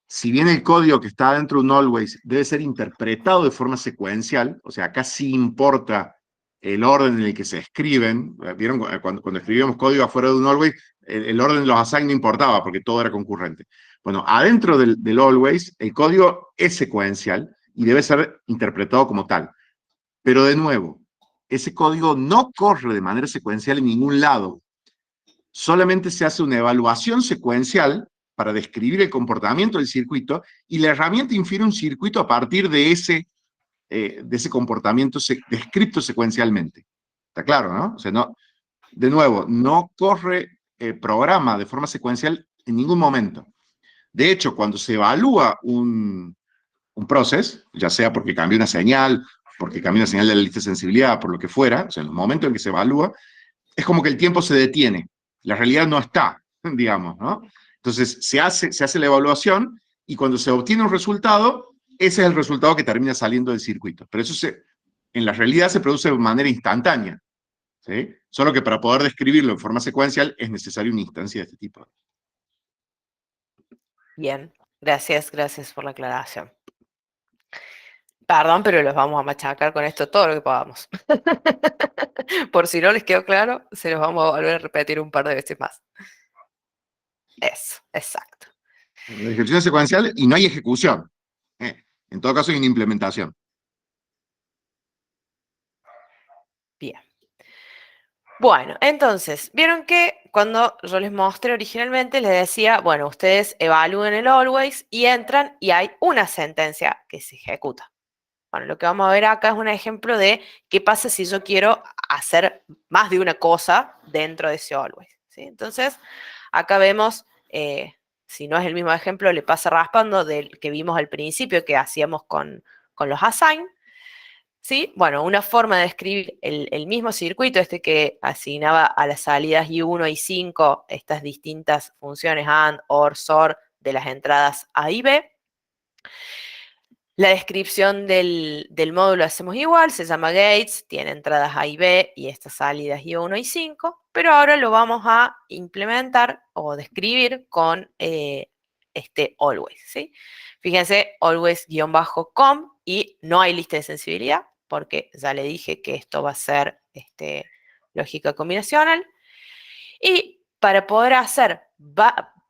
si bien el código que está dentro de un always debe ser interpretado de forma secuencial, o sea, acá sí importa el orden en el que se escriben. ¿Vieron? Cuando escribíamos código afuera de un always, el orden de los assign no importaba porque todo era concurrente. Bueno, adentro del always, el código es secuencial y debe ser interpretado como tal. Pero de nuevo, ese código no corre de manera secuencial en ningún lado. Solamente se hace una evaluación secuencial para describir el comportamiento del circuito y la herramienta infiere un circuito a partir de ese comportamiento descrito secuencialmente. ¿Está claro, no? O sea, no, de nuevo, no corre el programa de forma secuencial en ningún momento. De hecho, cuando se evalúa un proceso, ya sea porque cambió una señal, porque cambió una señal de la lista de sensibilidad, por lo que fuera, o sea, en los momentos en que se evalúa, es como que el tiempo se detiene. La realidad no está, digamos, ¿no? Entonces, se hace la evaluación y cuando se obtiene un resultado, ese es el resultado que termina saliendo del circuito. Pero eso en la realidad se produce de manera instantánea, ¿sí? Solo que para poder describirlo en forma secuencial es necesaria una instancia de este tipo. Bien, gracias por la aclaración. Perdón, pero los vamos a machacar con esto todo lo que podamos. Por si no les quedó claro, se los vamos a volver a repetir un par de veces más. Eso, exacto. La ejecución es secuencial y no hay ejecución. En todo caso hay una implementación. Bien. Bueno, entonces, vieron que cuando yo les mostré originalmente, les decía, bueno, ustedes evalúen el always y entran y hay una sentencia que se ejecuta. Bueno, lo que vamos a ver acá es un ejemplo de qué pasa si yo quiero hacer más de una cosa dentro de ese always, ¿sí? Entonces, acá vemos, si no es el mismo ejemplo, le pasa raspando del que vimos al principio que hacíamos con los assign, ¿sí? Bueno, una forma de escribir el mismo circuito, que asignaba a las salidas I1 y 5 estas distintas funciones AND, OR, SOR de las entradas A y B. La descripción del módulo hacemos igual, se llama gates, tiene entradas A y B y estas salidas I1 y 5, pero ahora lo vamos a implementar o describir con este always, ¿sí? Fíjense, always-com y no hay lista de sensibilidad, porque ya le dije que esto va a ser lógica combinacional. Y para poder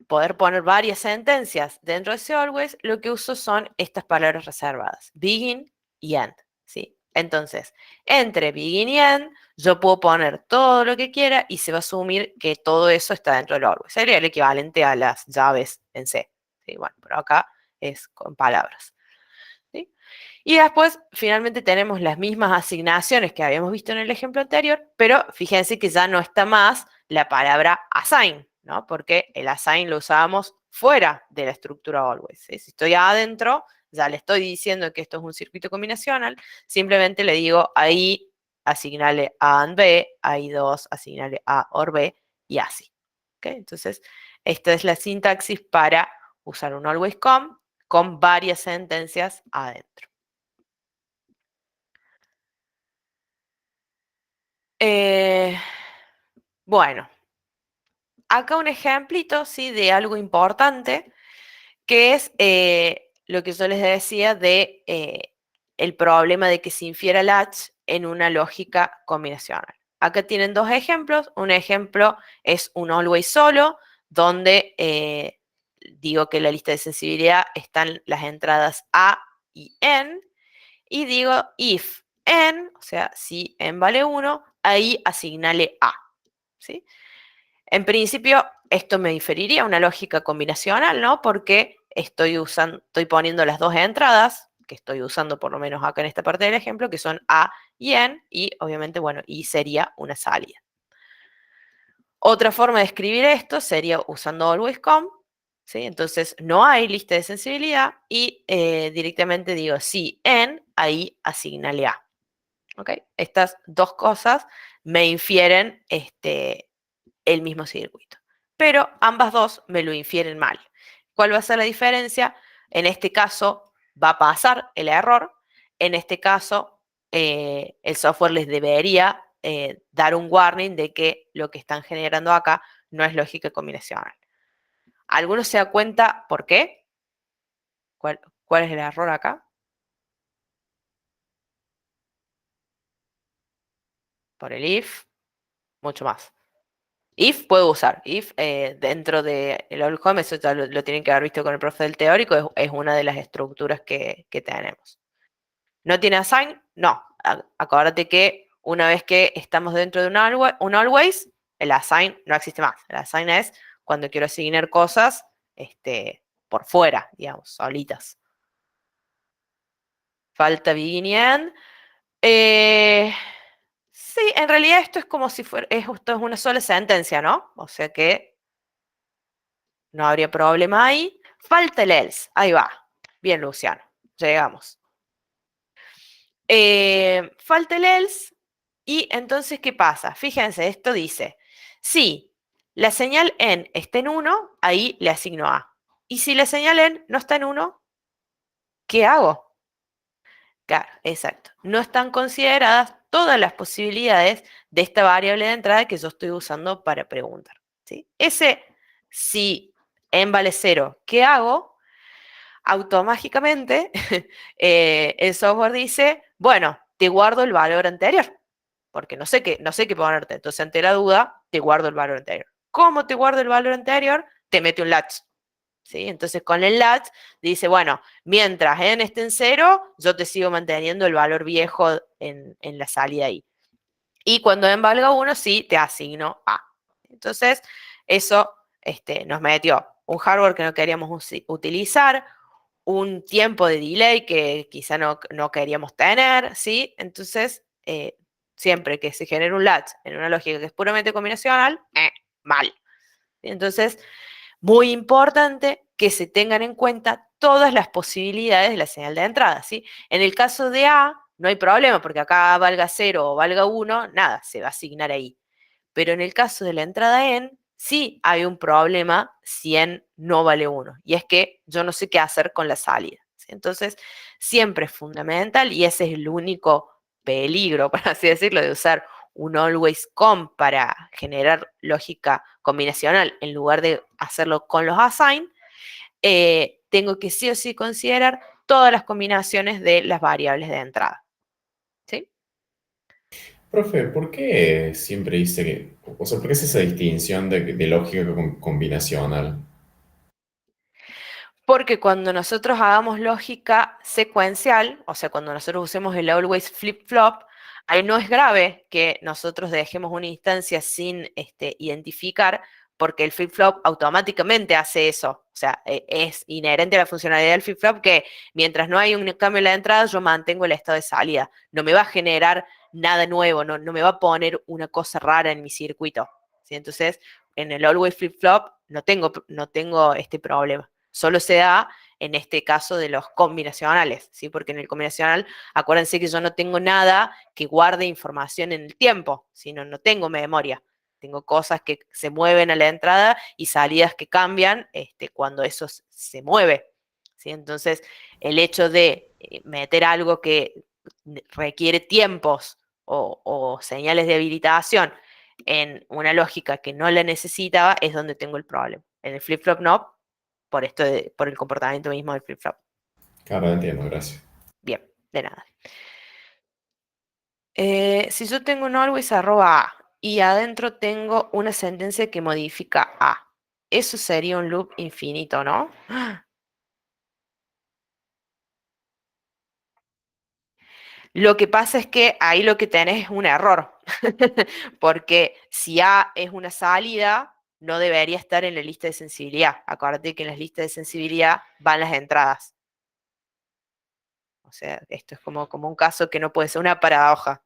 poder poner varias sentencias dentro de ese always, lo que uso son estas palabras reservadas, begin y end, ¿sí? Entonces, entre begin y end, yo puedo poner todo lo que quiera y se va a asumir que todo eso está dentro del always. Sería el equivalente a las llaves en C, ¿sí? Bueno, pero acá es con palabras, ¿sí? Y después, finalmente, tenemos las mismas asignaciones que habíamos visto en el ejemplo anterior, pero fíjense que ya no está más la palabra assign, ¿no? Porque el assign lo usábamos fuera de la estructura always, ¿sí? Si estoy adentro, ya le estoy diciendo que esto es un circuito combinacional, simplemente le digo ahí asignale A and B, ahí 2, asignale A or B, y así. ¿Okay? Entonces, esta es la sintaxis para usar un always con varias sentencias adentro. Bueno, acá un ejemplito, ¿sí? De algo importante, que es lo que yo les decía de el problema de que se infiera latch en una lógica combinacional. Acá tienen dos ejemplos. Un ejemplo es un always solo, donde digo que en la lista de sensibilidad están las entradas A y N, y digo if N, o sea, si N vale 1, ahí asignale A, ¿sí? En principio, esto me diferiría a una lógica combinacional, ¿no? Porque estoy poniendo las dos entradas, que estoy usando por lo menos acá en esta parte del ejemplo, que son A y N, y obviamente, bueno, I sería una salida. Otra forma de escribir esto sería usando always-com, ¿sí? Entonces, no hay lista de sensibilidad y directamente digo, si N, ahí asignale A. ¿Ok? Estas dos cosas me infieren el mismo circuito. Pero ambas dos me lo infieren mal. ¿Cuál va a ser la diferencia? En este caso va a pasar el error. En este caso, el software les debería dar un warning de que lo que están generando acá no es lógica combinacional. ¿Alguno se da cuenta por qué? ¿Cuál es el error acá? Por el if, mucho más. If puedo usar, if dentro del always-com, eso ya lo tienen que haber visto con el profe del teórico, es una de las estructuras que tenemos. ¿No tiene assign? No. Acuérdate que una vez que estamos dentro de un always, el assign no existe más. El assign es cuando quiero asignar cosas por fuera, digamos, solitas. Falta begin y end. Sí, en realidad esto es como si fuera, esto es una sola sentencia, ¿no? O sea que no habría problema ahí. Falta el else. Ahí va. Bien, Luciano. Llegamos. Falta el else. Y entonces, ¿qué pasa? Fíjense, esto dice, si la señal en está en 1, ahí le asigno A. Y si la señal en no está en 1, ¿qué hago? Claro, exacto. No están consideradas todas las posibilidades de esta variable de entrada que yo estoy usando para preguntar, ¿sí? Ese, si en vale 0, ¿qué hago? Automáticamente el software dice, bueno, te guardo el valor anterior, porque no sé qué ponerte. Entonces, ante la duda, te guardo el valor anterior. ¿Cómo te guardo el valor anterior? Te mete un latch. ¿Sí? Entonces, con el latch dice, bueno, mientras n esté en 0, yo te sigo manteniendo el valor viejo en la salida ahí. Y cuando n valga 1, sí, te asigno A. Entonces, eso nos metió un hardware que no queríamos utilizar, un tiempo de delay que quizá no queríamos tener, ¿sí? Entonces, siempre que se genere un latch en una lógica que es puramente combinacional, mal. Entonces, muy importante que se tengan en cuenta todas las posibilidades de la señal de entrada, ¿sí? En el caso de A, no hay problema, porque acá valga 0 o valga 1, nada, se va a asignar ahí. Pero en el caso de la entrada en, sí hay un problema si en no vale 1, y es que yo no sé qué hacer con la salida, ¿sí? Entonces, siempre es fundamental, y ese es el único peligro, por así decirlo, de usar un always con para generar lógica combinacional en lugar de hacerlo con los assign. Tengo que sí o sí considerar todas las combinaciones de las variables de entrada. ¿Sí? Profe, ¿por qué siempre dice que, o sea, por qué es esa distinción de lógica combinacional? Porque cuando nosotros hagamos lógica secuencial, o sea, cuando nosotros usemos el always flip-flop, ahí no es grave que nosotros dejemos una instancia sin identificar, porque el flip-flop automáticamente hace eso. O sea, es inherente a la funcionalidad del flip-flop que mientras no hay un cambio en la entrada, yo mantengo el estado de salida. No me va a generar nada nuevo, no me va a poner una cosa rara en mi circuito, ¿sí? Entonces, en el always flip-flop no tengo este problema. Solo se da en este caso de los combinacionales, ¿sí? Porque en el combinacional, acuérdense que yo no tengo nada que guarde información en el tiempo, sino no tengo memoria. Tengo cosas que se mueven a la entrada y salidas que cambian cuando eso se mueve, ¿sí? Entonces, el hecho de meter algo que requiere tiempos o señales de habilitación en una lógica que no la necesitaba es donde tengo el problema. En el flip-flop no, por el comportamiento mismo del flip-flop. Claro, entiendo, gracias. Bien, de nada. Si yo tengo un always arroba A y adentro tengo una sentencia que modifica A, eso sería un loop infinito, ¿no? Lo que pasa es que ahí lo que tenés es un error, porque si A es una salida, no debería estar en la lista de sensibilidad. Acuérdate que en las listas de sensibilidad van las entradas. O sea, esto es como un caso que no puede ser una paradoja.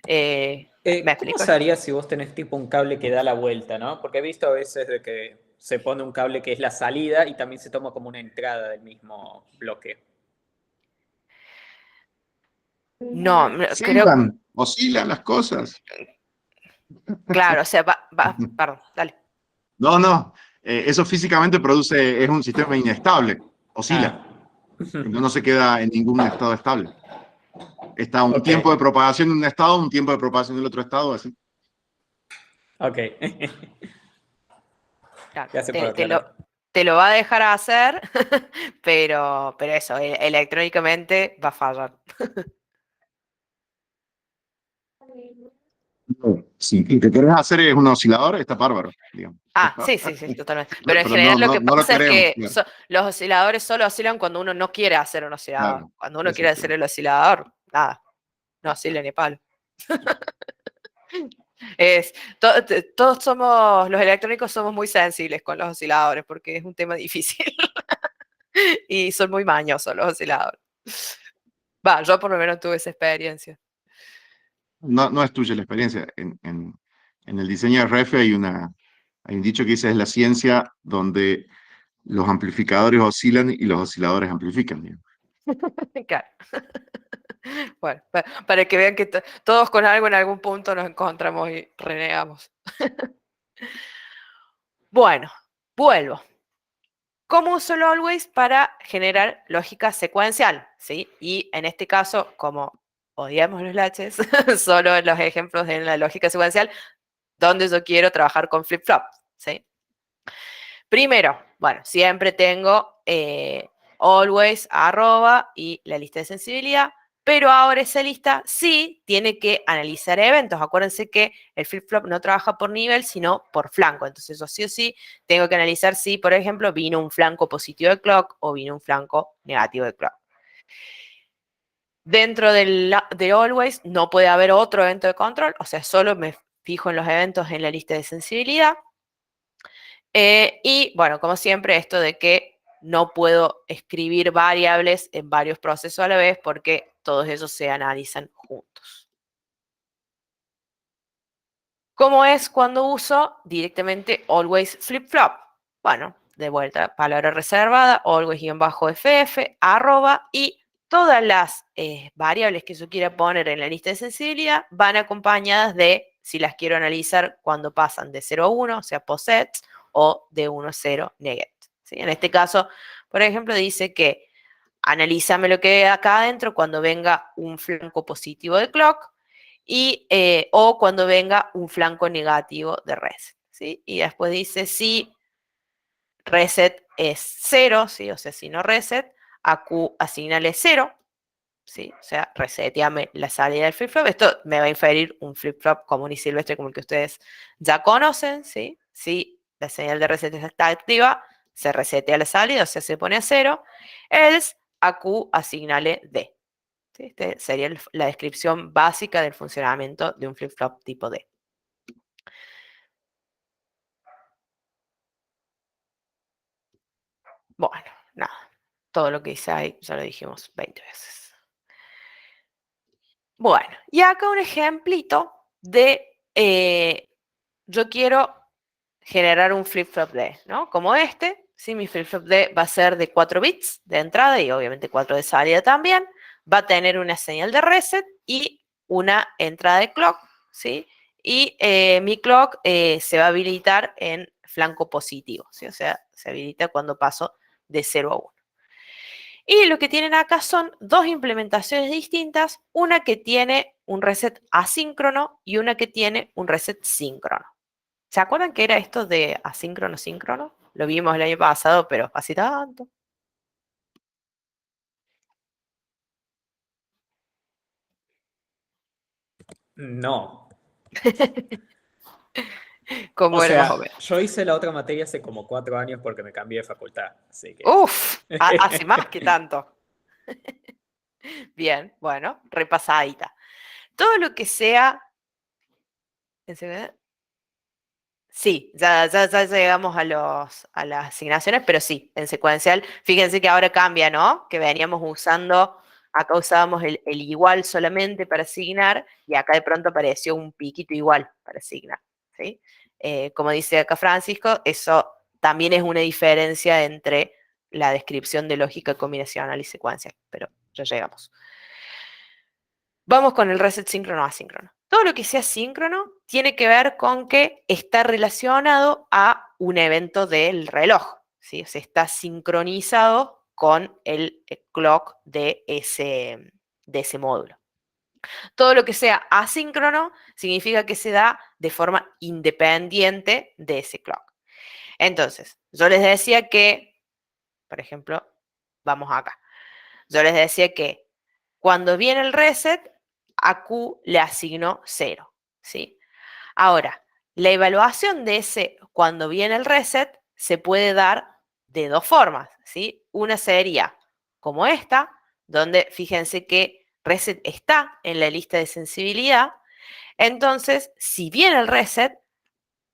¿Me ¿Cómo explico? se haría si vos tenés tipo un cable que da la vuelta, ¿no? Porque he visto a veces de que se pone un cable que es la salida y también se toma como una entrada del mismo bloque. No, creo, Oscilan las cosas. claro, o sea, perdón, dale. No, eso físicamente es un sistema inestable, oscila, Ah. no se queda en ningún estado estable. Está un Ok. tiempo de propagación de un estado, un tiempo de propagación del otro estado, así. Ok. Claro, Gracias por aclarar. te lo va a dejar hacer, pero eso, electrónicamente va a fallar. Si lo que querés hacer es un oscilador, está bárbaro, digamos. Ah, sí, totalmente. Pero en Pero no, general lo que no lo pasa es queremos, que claro. los osciladores solo oscilan cuando uno no quiere hacer un oscilador. Claro, Cuando uno eso quiere es hacer claro. el oscilador, nada, no oscila ni palo. Todos somos, los electrónicos somos muy sensibles con los osciladores porque es un tema difícil y son muy mañosos los osciladores. Va, yo por lo menos tuve esa experiencia. No es tuya la experiencia. En el diseño de RF hay un dicho que dice es la ciencia donde los amplificadores oscilan y los osciladores amplifican, digamos. Claro. Bueno, para que vean que todos con algo en algún punto nos encontramos y renegamos. Bueno, vuelvo. ¿Cómo uso el always para generar lógica secuencial? ¿Sí? Y en este caso, como odiamos los latches, solo en los ejemplos de la lógica secuencial, donde yo quiero trabajar con flip-flop. ¿Sí? Primero, bueno, siempre tengo always, arroba y la lista de sensibilidad, pero ahora esa lista sí tiene que analizar eventos. Acuérdense que el flip-flop no trabaja por nivel, sino por flanco. Entonces, yo sí o sí tengo que analizar si, por ejemplo, vino un flanco positivo de clock o vino un flanco negativo de clock. Dentro de always no puede haber otro evento de control, o sea, solo me fijo en los eventos en la lista de sensibilidad. Y bueno, como siempre, esto de que no puedo escribir variables en varios procesos a la vez porque todos ellos se analizan juntos. ¿Cómo es cuando uso directamente always flip-flop? Bueno, de vuelta, palabra reservada, always-ff, arroba, y todas las variables que yo quiera poner en la lista de sensibilidad van acompañadas de, si las quiero analizar, cuando pasan de 0 a 1, o sea, posets, o de 1 a 0, neget. ¿Sí? En este caso, por ejemplo, dice que analízame lo que hay acá adentro cuando venga un flanco positivo de clock, y, o cuando venga un flanco negativo de reset. ¿Sí? Y después dice si reset es 0, ¿sí? O sea, si no reset, a Q asignale 0, ¿sí? O sea, reseteame la salida del flip-flop. Esto me va a inferir un flip-flop común y silvestre como el que ustedes ya conocen, ¿sí? Si la señal de reset está activa, se resetea la salida, o sea, se pone a 0. Else, a Q asignale D. ¿Sí? Esta sería la descripción básica del funcionamiento de un flip-flop tipo D. Bueno, nada. Todo lo que hice ahí ya lo dijimos 20 veces. Bueno, y acá un ejemplito de yo quiero generar un flip-flop D, ¿no? Como este, ¿sí? Mi flip-flop D va a ser de 4 bits de entrada y obviamente 4 de salida también. Va a tener una señal de reset y una entrada de clock, ¿sí? Y mi clock se va a habilitar en flanco positivo, ¿sí? O sea, se habilita cuando paso de 0 a 1. Y lo que tienen acá son dos implementaciones distintas, una que tiene un reset asíncrono y una que tiene un reset síncrono. ¿Se acuerdan que era esto de asíncrono-síncrono? Lo vimos el año pasado, pero así tanto. No. ¿Cómo O era más sea, o menos? yo hice la otra materia hace como 4 años porque me cambié de facultad, así que... Uf, hace más que tanto. Bien, bueno, repasadita. Todo lo que sea... Sí, ya llegamos a las asignaciones, pero sí, en secuencial. Fíjense que ahora cambia, ¿no? Que veníamos usando, acá usábamos el igual solamente para asignar y acá de pronto apareció un piquito igual para asignar, ¿sí? Como dice acá Francisco, eso también es una diferencia entre la descripción de lógica combinacional y secuencial, pero ya llegamos. Vamos con el reset síncrono asíncrono. Todo lo que sea síncrono tiene que ver con que está relacionado a un evento del reloj, ¿sí? O sea, está sincronizado con el clock de ese módulo. Todo lo que sea asíncrono significa que se da de forma independiente de ese clock. Entonces, yo les decía que, por ejemplo, vamos acá. Yo les decía que cuando viene el reset, a Q le asigno 0, ¿sí? Ahora, la evaluación de ese cuando viene el reset se puede dar de dos formas, ¿sí? Una sería como esta, donde fíjense que reset está en la lista de sensibilidad. Entonces, si viene el reset,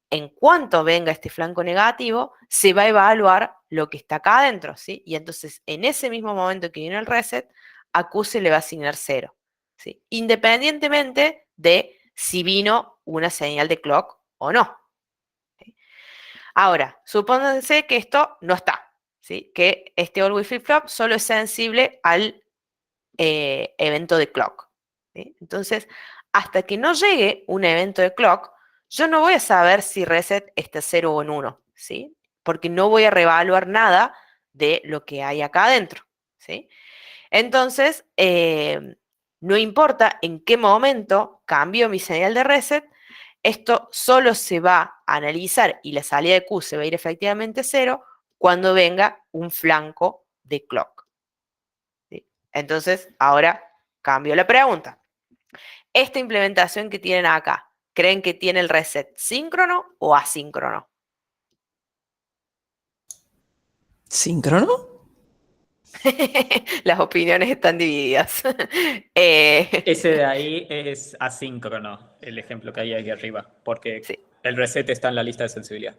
en cuanto venga este flanco negativo, se va a evaluar lo que está acá adentro, ¿sí? Y entonces, en ese mismo momento que viene el reset, a Q se le va a asignar 0, ¿sí? Independientemente de si vino una señal de clock o no. ¿Sí? Ahora, supónganse que esto no está, ¿sí? Que este always flip-flop solo es sensible al evento de clock, ¿sí? Entonces, hasta que no llegue un evento de clock, yo no voy a saber si reset está 0 o en 1, ¿sí? Porque no voy a reevaluar nada de lo que hay acá adentro, ¿sí? Entonces, no importa en qué momento cambio mi señal de reset, esto solo se va a analizar y la salida de Q se va a ir efectivamente a 0 cuando venga un flanco de clock, ¿sí? Entonces, ahora cambio la pregunta. Esta implementación que tienen acá, ¿creen que tiene el reset síncrono o asíncrono? ¿Síncrono? Las opiniones están divididas. Ese de ahí es asíncrono, el ejemplo que hay aquí arriba, porque Sí, el reset está en la lista de sensibilidad.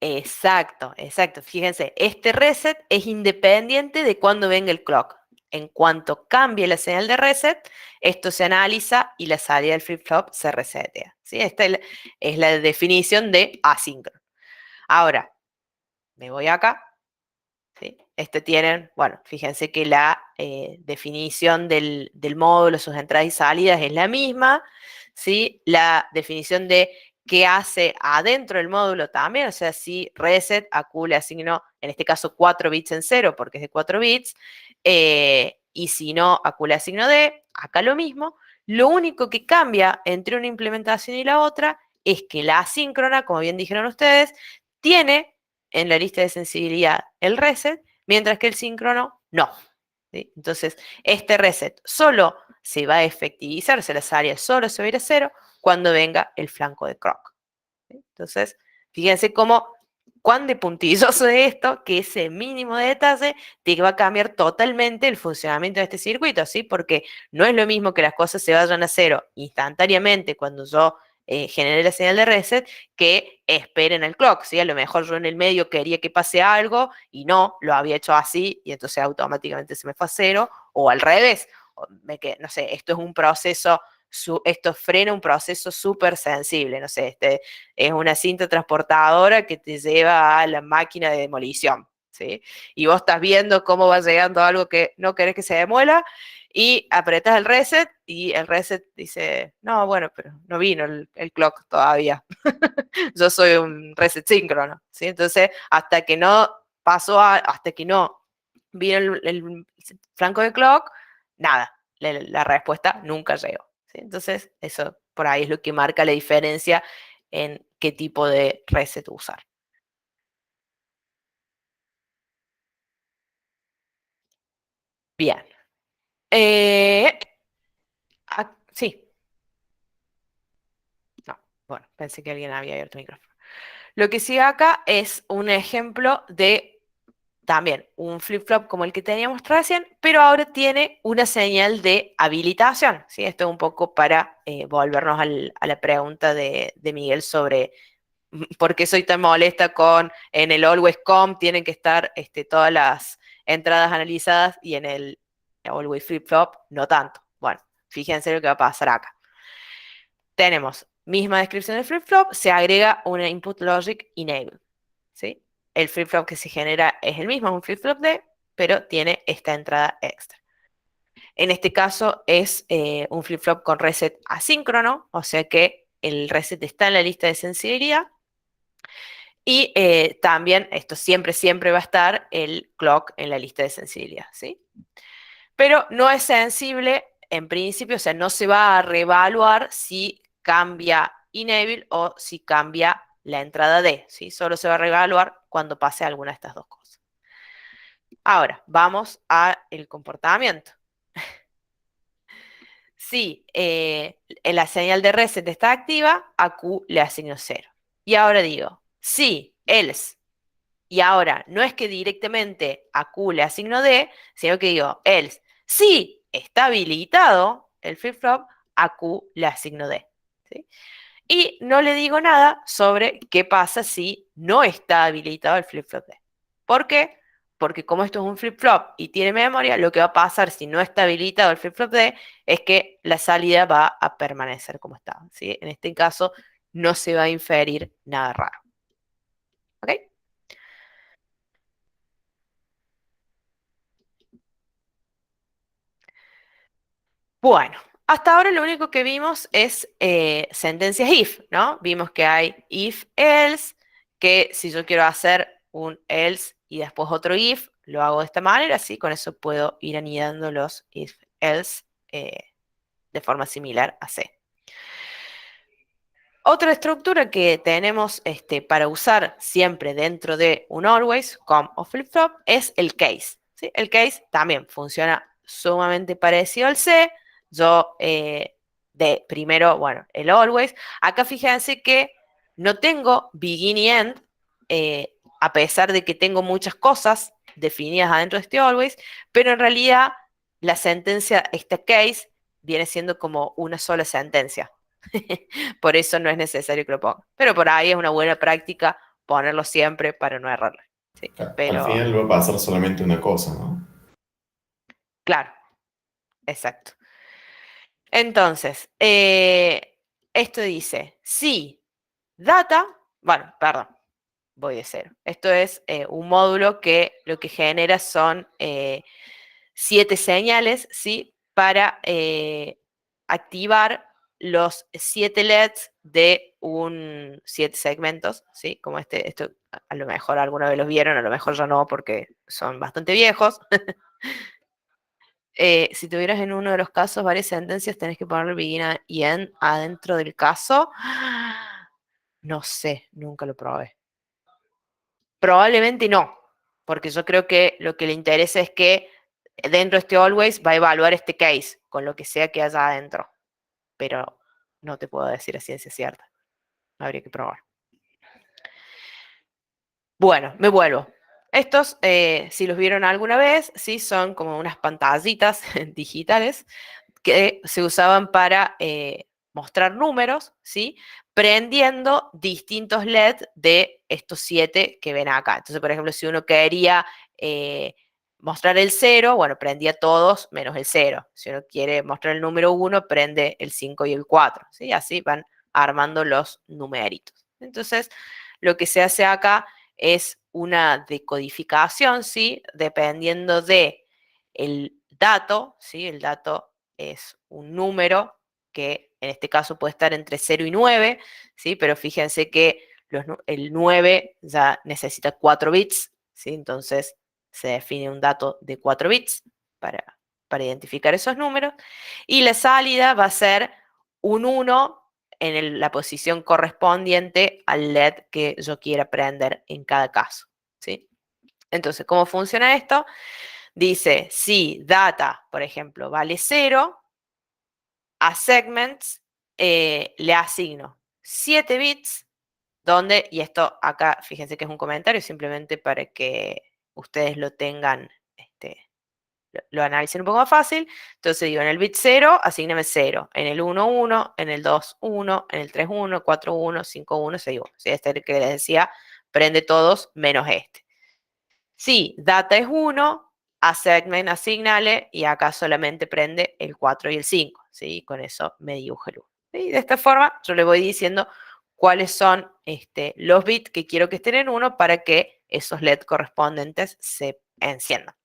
exacto, exacto. Fíjense, este reset es independiente de cuándo venga el clock. en cuanto cambie la señal de reset, esto se analiza y la salida del flip-flop se resetea, ¿sí? Esta es la definición de asíncrono. Ahora, me voy acá, ¿sí? Tienen, bueno, fíjense que la definición del módulo, sus entradas y salidas es la misma, ¿sí? La definición de qué hace adentro del módulo también, o sea, si reset, AQ le asigno, en este caso, 4 bits en 0, porque es de 4 bits, y si no, AQ le asigno D, acá lo mismo. Lo único que cambia entre una implementación y la otra es que la asíncrona, como bien dijeron ustedes, tiene en la lista de sensibilidad el reset, mientras que el síncrono no, ¿sí? Entonces, este reset solo se va a efectivizar, la salida solo se va a ir a 0 cuando venga el flanco de clock, ¿sí? Entonces, fíjense cuán de puntilloso de esto, que ese mínimo de detalle te va a cambiar totalmente el funcionamiento de este circuito, ¿sí? Porque no es lo mismo que las cosas se vayan a 0 instantáneamente cuando yo genere la señal de reset, que esperen el clock, ¿sí? A lo mejor yo en el medio quería que pase algo y no, lo había hecho así y entonces automáticamente se me fue a 0, o al revés, no sé, esto es un proceso, esto frena un proceso súper sensible, no sé, es una cinta transportadora que te lleva a la máquina de demolición, ¿sí? Y vos estás viendo cómo va llegando algo que no querés que se demuela, y apretas el reset y el reset dice, no, bueno, pero no vino el clock todavía. Yo soy un reset síncrono, ¿sí? Entonces, hasta que no hasta que no vino el flanco de clock, nada, la respuesta nunca llegó, ¿sí? Entonces, eso por ahí es lo que marca la diferencia en qué tipo de reset usar. Bien. Sí. No, bueno, pensé que alguien había abierto el micrófono. Lo que sigue acá es un ejemplo de también un flip-flop como el que teníamos recién, pero ahora tiene una señal de habilitación, ¿sí? Esto es un poco para volvernos a la pregunta de Miguel sobre por qué soy tan molesta con en el always com tienen que estar todas las entradas analizadas y en el always flip-flop no tanto. Bueno, fíjense lo que va a pasar acá. Tenemos misma descripción del flip-flop, se agrega una input logic enable, ¿sí? El flip-flop que se genera es el mismo, un flip-flop D, pero tiene esta entrada extra. En este caso es un flip-flop con reset asíncrono, o sea que el reset está en la lista de sensibilidad. Y también, esto siempre va a estar el clock en la lista de sensibilidad, ¿sí? Pero no es sensible en principio, o sea, no se va a reevaluar si cambia enable o si cambia la entrada D, ¿sí? Solo se va a reevaluar cuando pase alguna de estas dos cosas. Ahora, vamos al comportamiento. Si la señal de reset está activa, a Q le asigno 0. Y ahora digo, si else, y ahora no es que directamente a Q le asigno D, sino que digo else, si está habilitado el flip-flop, a Q le asigno D, ¿sí? Y no le digo nada sobre qué pasa si no está habilitado el flip-flop D. ¿Por qué? Porque como esto es un flip-flop y tiene memoria, lo que va a pasar si no está habilitado el flip-flop D es que la salida va a permanecer como está, ¿sí? En este caso no se va a inferir nada raro. ¿Ok? Bueno, hasta ahora lo único que vimos es sentencias if, ¿no? Vimos que hay if, else, que si yo quiero hacer un else y después otro if, lo hago de esta manera, así con eso puedo ir anidando los if, else de forma similar a C. Otra estructura que tenemos para usar siempre dentro de un always, com o flip-flop, es el case, ¿sí? El case también funciona sumamente parecido al C. Yo, primero, bueno, el always. Acá fíjense que no tengo begin y end, a pesar de que tengo muchas cosas definidas adentro de este always, pero en realidad la sentencia, este case, viene siendo como una sola sentencia. Por eso no es necesario que lo ponga. Pero por ahí es una buena práctica ponerlo siempre para no errarle, ¿sí? Al Pero final va a pasar solamente una cosa, ¿no? Claro, exacto. Entonces, esto dice, si data, bueno, perdón, voy de cero. Esto es un módulo que lo que genera son 7 señales, ¿sí? Para activar los 7 LEDs de 7 segmentos, ¿sí? Como esto a lo mejor alguna vez los vieron, a lo mejor ya no porque son bastante viejos. Si tuvieras en uno de los casos varias sentencias, tenés que ponerle begin y end adentro del caso. No sé, nunca lo probé. Probablemente no, porque yo creo que lo que le interesa es que dentro de este always va a evaluar este case con lo que sea que haya adentro. Pero no te puedo decir a ciencia cierta. Habría que probar. Bueno, me vuelvo. Estos, si los vieron alguna vez, sí, son como unas pantallitas digitales que se usaban para mostrar números, ¿sí? Prendiendo distintos LED de estos 7 que ven acá. Entonces, por ejemplo, si uno quería mostrar el 0, bueno, prendía todos menos el 0. Si uno quiere mostrar el número 1, prende el 5 y el 4, ¿sí? Así van armando los numeritos. Entonces, lo que se hace acá es una decodificación, ¿sí? Dependiendo de el dato, ¿sí? El dato es un número que en este caso puede estar entre 0 y 9, ¿sí? Pero fíjense que el 9 ya necesita 4 bits, ¿sí? Entonces se define un dato de 4 bits para identificar esos números. Y la salida va a ser un 1 en la posición correspondiente al LED que yo quiera prender en cada caso, ¿sí? Entonces, ¿cómo funciona esto? Dice, si data, por ejemplo, vale 0, a segments le asigno 7 bits, donde, y esto acá, fíjense que es un comentario, simplemente para que ustedes lo tengan, lo analicen un poco más fácil. Entonces digo, en el bit 0, asígname 0, en el 1, 1, en el 2, 1, en el 3, 1, 4, 1, 5, 1, 6, 1. ¿Sí? Este es el que les decía, prende todos menos este. Si data es 1, a segment asignale y acá solamente prende el 4 y el 5. ¿Sí? Con eso me dibuje el 1. ¿Sí? De esta forma yo le voy diciendo cuáles son los bits que quiero que estén en 1 para que esos LED correspondientes se enciendan.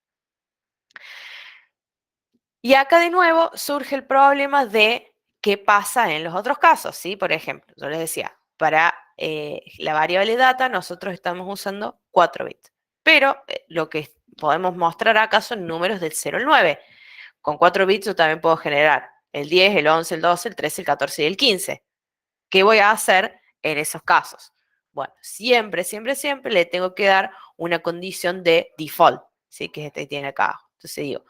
Y acá de nuevo surge el problema de qué pasa en los otros casos, ¿sí? Por ejemplo, yo les decía, para la variable data nosotros estamos usando 4 bits, pero lo que podemos mostrar acá son números del 0 al 9. Con 4 bits yo también puedo generar el 10, el 11, el 12, el 13, el 14 y el 15. ¿Qué voy a hacer en esos casos? Bueno, siempre, siempre, siempre le tengo que dar una condición de default, ¿sí? Que es este que tiene acá abajo. Entonces digo,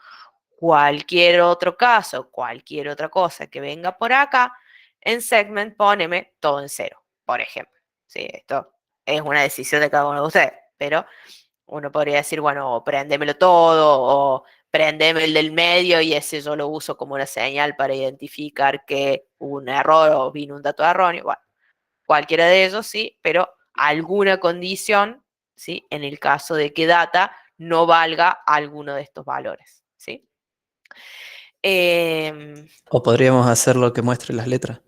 cualquier otro caso, cualquier otra cosa que venga por acá, en segment póneme todo en 0, por ejemplo. Sí, esto es una decisión de cada uno de ustedes, pero uno podría decir, bueno, o préndemelo todo, o préndeme el del medio y ese yo lo uso como una señal para identificar que hubo un error o vino un dato erróneo. Bueno, cualquiera de ellos, sí, pero alguna condición, ¿sí? En el caso de que data no valga alguno de estos valores, ¿sí? O podríamos hacer lo que muestre las letras.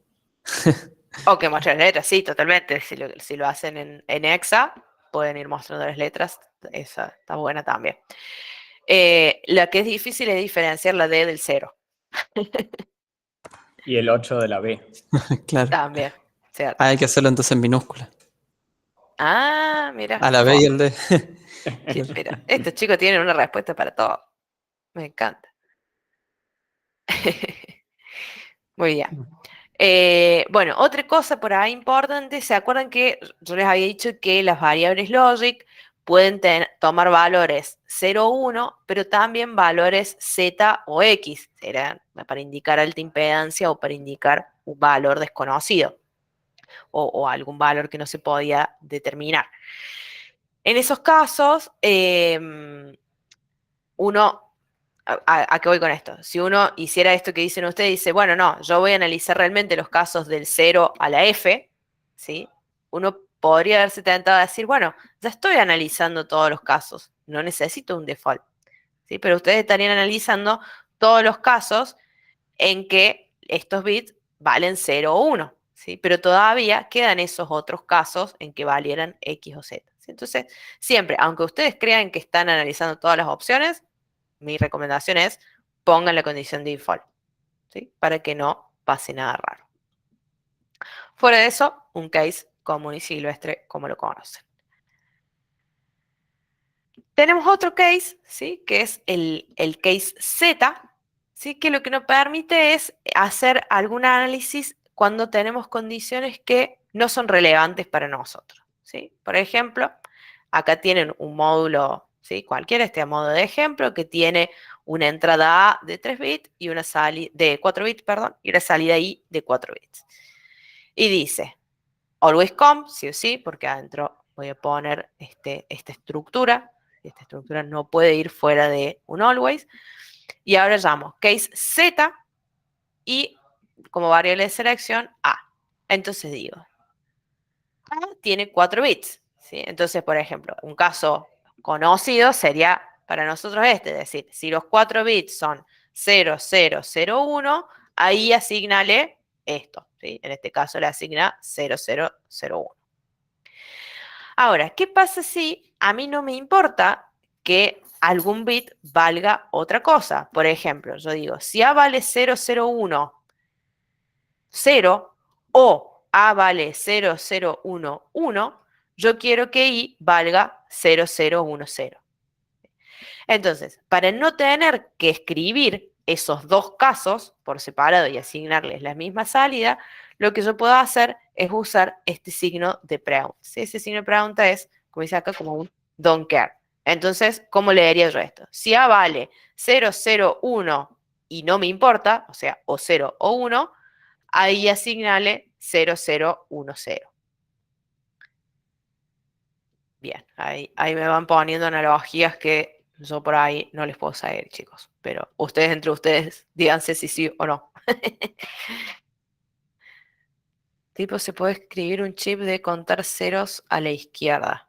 O que muestren las letras, sí, totalmente. Si lo hacen en Exa, pueden ir mostrando las letras. Esa está buena también. La que es difícil es diferenciar la D del 0. Y el 8 de la B. Claro. También, ¿cierto? Hay que hacerlo entonces en minúscula. Ah, mira. A la B y el D. Mira, estos chicos tienen una respuesta para todo. Me encanta. Muy bien. Bueno, otra cosa por ahí importante, ¿se acuerdan que yo les había dicho que las variables logic pueden tomar valores 0 o 1, pero también valores z o x, serán para indicar alta impedancia o para indicar un valor desconocido o algún valor que no se podía determinar? En esos casos, uno ¿a qué voy con esto? Si uno hiciera esto que dicen ustedes, dice, bueno, no, yo voy a analizar realmente los casos del 0 a la F, ¿sí? Uno podría haberse tentado a decir, bueno, ya estoy analizando todos los casos, no necesito un default, ¿sí? ¿sí? Pero ustedes estarían analizando todos los casos en que estos bits valen 0 o 1, ¿sí? Pero todavía quedan esos otros casos en que valieran X o Z, ¿sí? Entonces, siempre, aunque ustedes crean que están analizando todas las opciones, mi recomendación es pongan la condición de default, ¿sí? Para que no pase nada raro. Fuera de eso, un case común y silvestre como lo conocen. Tenemos otro case, ¿sí? Que es el case Z, ¿sí? Que lo que nos permite es hacer algún análisis cuando tenemos condiciones que no son relevantes para nosotros, ¿sí? Por ejemplo, acá tienen un módulo, ¿sí? Cualquiera, este a modo de ejemplo, que tiene una entrada A de 3 bits y una salida de 4 bits, perdón, y una salida I de 4 bits. Y dice, always come, sí o sí, porque adentro voy a poner esta estructura. Esta estructura no puede ir fuera de un always. Y ahora llamo case Z y como variable de selección A. Entonces digo, A tiene 4 bits, ¿sí? Entonces, por ejemplo, un caso conocido sería para nosotros es decir, si los 4 bits son 0, 0, 0, 1, ahí asignale esto, ¿sí? En este caso le asigna 0, 0, 0, 1. Ahora, ¿qué pasa si a mí no me importa que algún bit valga otra cosa? Por ejemplo, yo digo, si A vale 001, 0 o A vale 0011, yo quiero que I valga 0010. Entonces, para no tener que escribir esos dos casos por separado y asignarles la misma salida, lo que yo puedo hacer es usar este signo de pregunta. ¿Sí? Ese signo de pregunta es, como dice acá, como un don't care. Entonces, ¿cómo leería yo esto? Si A vale 001 y no me importa, o sea, o 0 o 1, ahí asignale 0010. Bien, ahí me van poniendo analogías que yo por ahí no les puedo saber, chicos. Pero ustedes entre ustedes, díganse si sí o no. Tipo, se puede escribir un chip de contar ceros a la izquierda.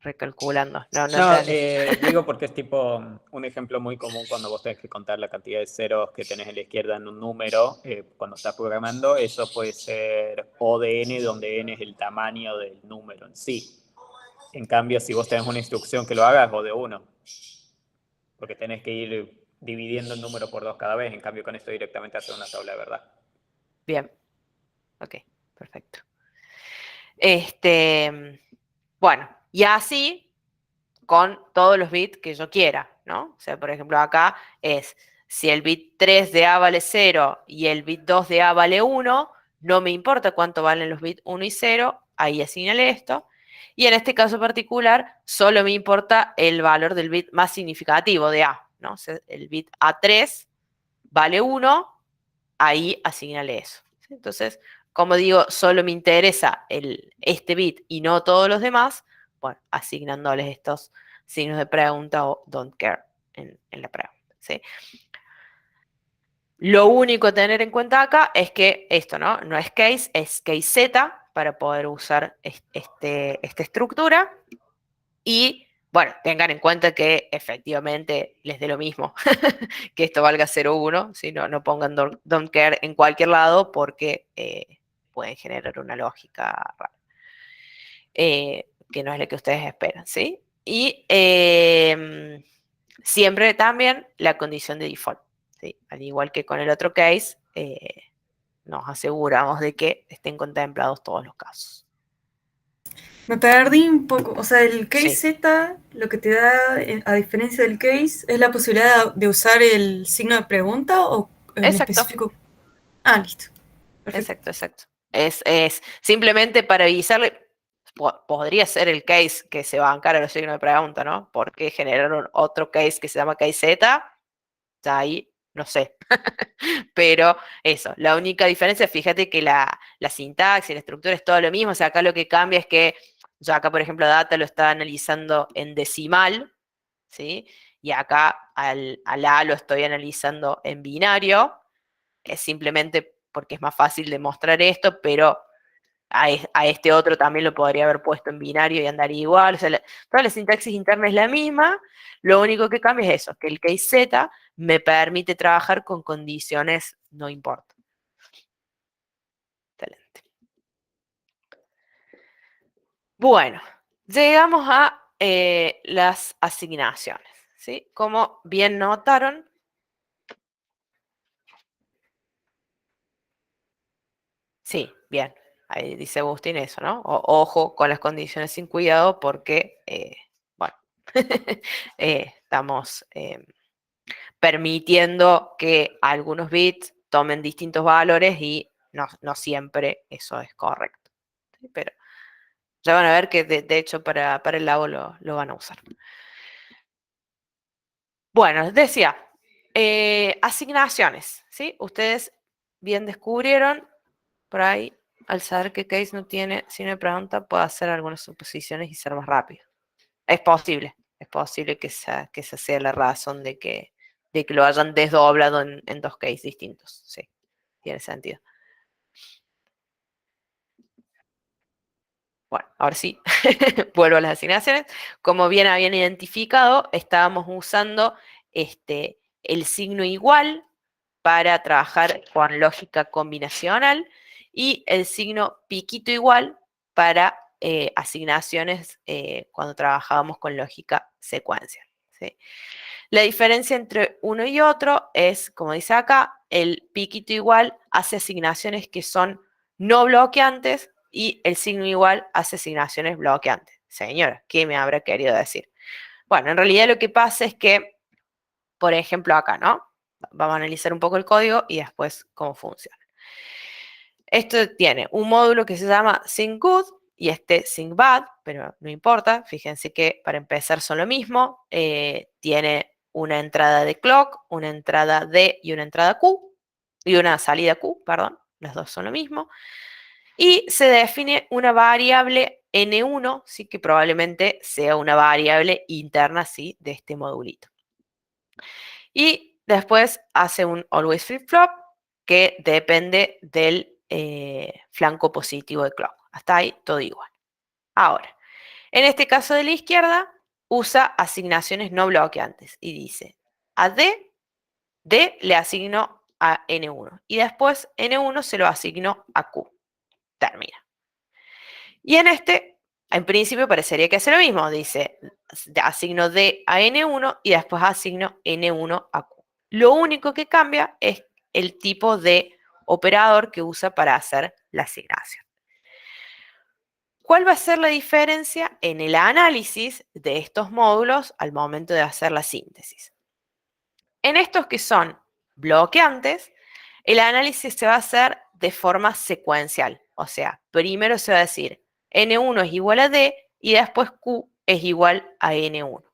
Recalculando. No No, entendí. digo porque es tipo un ejemplo muy común cuando vos tenés que contar la cantidad de ceros que tenés a la izquierda en un número, cuando estás programando, eso puede ser O de n, donde n es el tamaño del número en sí. En cambio, si vos tenés una instrucción que lo hagas, O de 1, porque tenés que ir dividiendo el número por 2 cada vez, en cambio con esto directamente hace una tabla de verdad. Bien. Ok, perfecto. Bueno, y así con todos los bits que yo quiera, ¿no? O sea, por ejemplo, acá es, si el bit 3 de A vale 0 y el bit 2 de A vale 1, no me importa cuánto valen los bits 1 y 0, ahí asignale esto. Y en este caso particular, solo me importa el valor del bit más significativo de A, ¿no? O sea, el bit A3 vale 1, ahí asignale eso. Entonces, como digo, solo me interesa este bit y no todos los demás, bueno, asignándoles estos signos de pregunta o don't care en la pregunta, ¿sí? Lo único a tener en cuenta acá es que esto, ¿no? No es case, es case Z para poder usar esta estructura. Y, bueno, tengan en cuenta que efectivamente les dé lo mismo que esto valga 0,1, ¿sí? No pongan don't care en cualquier lado porque pueden generar una lógica rara, que no es la que ustedes esperan, ¿sí? Y siempre también la condición de default, ¿sí? Al igual que con el otro case, nos aseguramos de que estén contemplados todos los casos. Me perdí un poco. O sea, el case Sí. Z lo que te da, a diferencia del case, es la posibilidad de usar el signo de pregunta o en Exacto. específico. Ah, listo. Perfecto. Exacto. Es simplemente para avisarle, podría ser el case que se bancara los signos de pregunta, ¿no? Porque generaron otro case que se llama case Z, ya ahí no sé. Pero eso, la única diferencia, fíjate que la sintaxis y la estructura es todo lo mismo, o sea, acá lo que cambia es que yo acá, por ejemplo, data lo está analizando en decimal, ¿sí? Y acá al A lo estoy analizando en binario, es simplemente porque es más fácil demostrar esto, pero a este otro también lo podría haber puesto en binario y andaría igual. O sea, toda la sintaxis interna es la misma, lo único que cambia es eso, que el case Z me permite trabajar con condiciones no importa. Excelente. Bueno, llegamos a las asignaciones, ¿sí? Como bien notaron, sí, bien. Ahí dice Agustín eso, ¿no? Ojo con las condiciones sin cuidado porque, bueno, estamos permitiendo que algunos bits tomen distintos valores y no siempre eso es correcto. ¿Sí? Pero ya van a ver que de hecho para el lago lo van a usar. Bueno, les decía, asignaciones, ¿sí? Ustedes bien descubrieron por ahí, al saber que case no tiene signo de pregunta, puede hacer algunas suposiciones y ser más rápido. Es posible que esa sea la razón de que lo hayan desdoblado en dos cases distintos. Sí, tiene sentido. Bueno, ahora sí, vuelvo a las asignaciones. Como bien habían identificado, estábamos usando el signo igual para trabajar con lógica combinacional y el signo piquito igual para asignaciones cuando trabajábamos con lógica secuencial. ¿Sí? La diferencia entre uno y otro es, como dice acá, el piquito igual hace asignaciones que son no bloqueantes y el signo igual hace asignaciones bloqueantes. Señora, ¿qué me habrá querido decir? Bueno, en realidad lo que pasa es que, por ejemplo, acá, ¿no? Vamos a analizar un poco el código y después cómo funciona. Esto tiene un módulo que se llama SyncGood y SyncBad, pero no importa, fíjense que para empezar son lo mismo. Tiene una entrada de clock, una entrada D y una entrada Q, y una salida Q, perdón, las dos son lo mismo. Y se define una variable N1, sí, que probablemente sea una variable interna, sí, de este modulito. Y después hace un always flip-flop que depende del flanco positivo de clock. Hasta ahí todo igual. Ahora, en este caso de la izquierda, usa asignaciones no bloqueantes y dice a D le asigno a N1 y después N1 se lo asigno a Q. Termina. Y en principio parecería que hace lo mismo. Dice, asigno D a N1 y después asigno N1 a Q. Lo único que cambia es el tipo de operador que usa para hacer la asignación. ¿Cuál va a ser la diferencia en el análisis de estos módulos al momento de hacer la síntesis? En estos que son bloqueantes, el análisis se va a hacer de forma secuencial. O sea, primero se va a decir N1 es igual a D y después Q es igual a N1.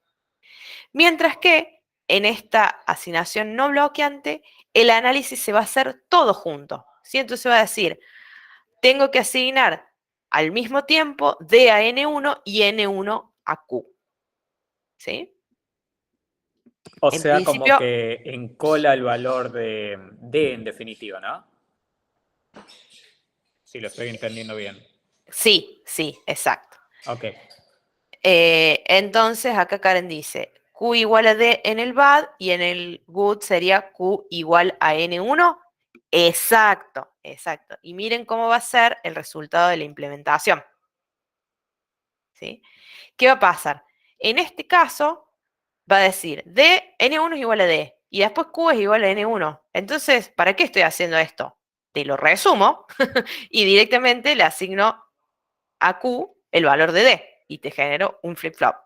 Mientras que en esta asignación no bloqueante, el análisis se va a hacer todo junto. ¿Sí? Entonces va a decir, tengo que asignar al mismo tiempo D a N1 y N1 a Q. ¿Sí? O En sea, como principio, que encola el valor de D en definitiva, ¿no? Si lo estoy entendiendo bien. sí, exacto. Ok. Entonces, acá Karen dice, Q igual a D en el bad y en el good sería Q igual a N1. Exacto. Y miren cómo va a ser el resultado de la implementación. ¿Sí? ¿Qué va a pasar? En este caso, va a decir N1 es igual a D y después Q es igual a N1. Entonces, ¿para qué estoy haciendo esto? Te lo resumo y directamente le asigno a Q el valor de D y te genero un flip-flop.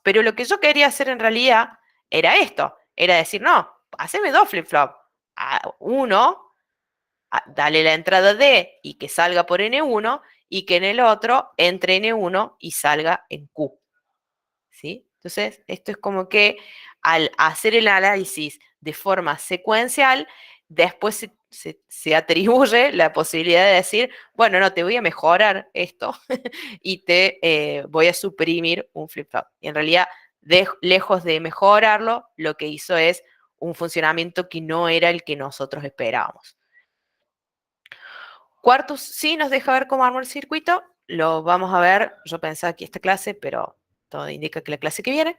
Pero lo que yo quería hacer en realidad era esto, era decir, no, haceme dos flip-flop. Uno, dale la entrada D y que salga por N1 y que en el otro entre N1 y salga en Q. ¿Sí? Entonces, esto es como que al hacer el análisis de forma secuencial, después se atribuye la posibilidad de decir, bueno, no, te voy a mejorar esto y te voy a suprimir un flip-flop. Y en realidad, lejos de mejorarlo, lo que hizo es un funcionamiento que no era el que nosotros esperábamos. Quartus sí nos deja ver cómo armar el circuito, lo vamos a ver, yo pensaba que esta clase, pero todo indica que la clase que viene.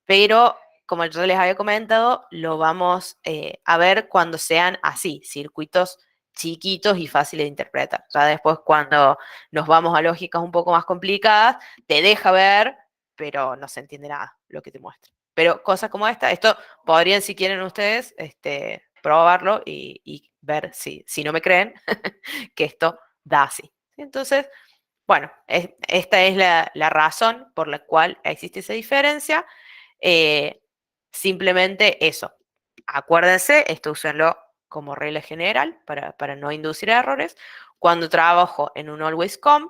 Pero, como yo les había comentado, lo vamos a ver cuando sean así, circuitos chiquitos y fáciles de interpretar. Ya después, cuando nos vamos a lógicas un poco más complicadas, te deja ver, pero no se entiende nada lo que te muestra. Pero cosas como esta, esto podrían, si quieren ustedes, probarlo y ver si no me creen, que esto da así. Entonces, bueno, esta es la razón por la cual existe esa diferencia. Simplemente eso. Acuérdense, esto úsenlo como regla general para no inducir errores. Cuando trabajo en un always come,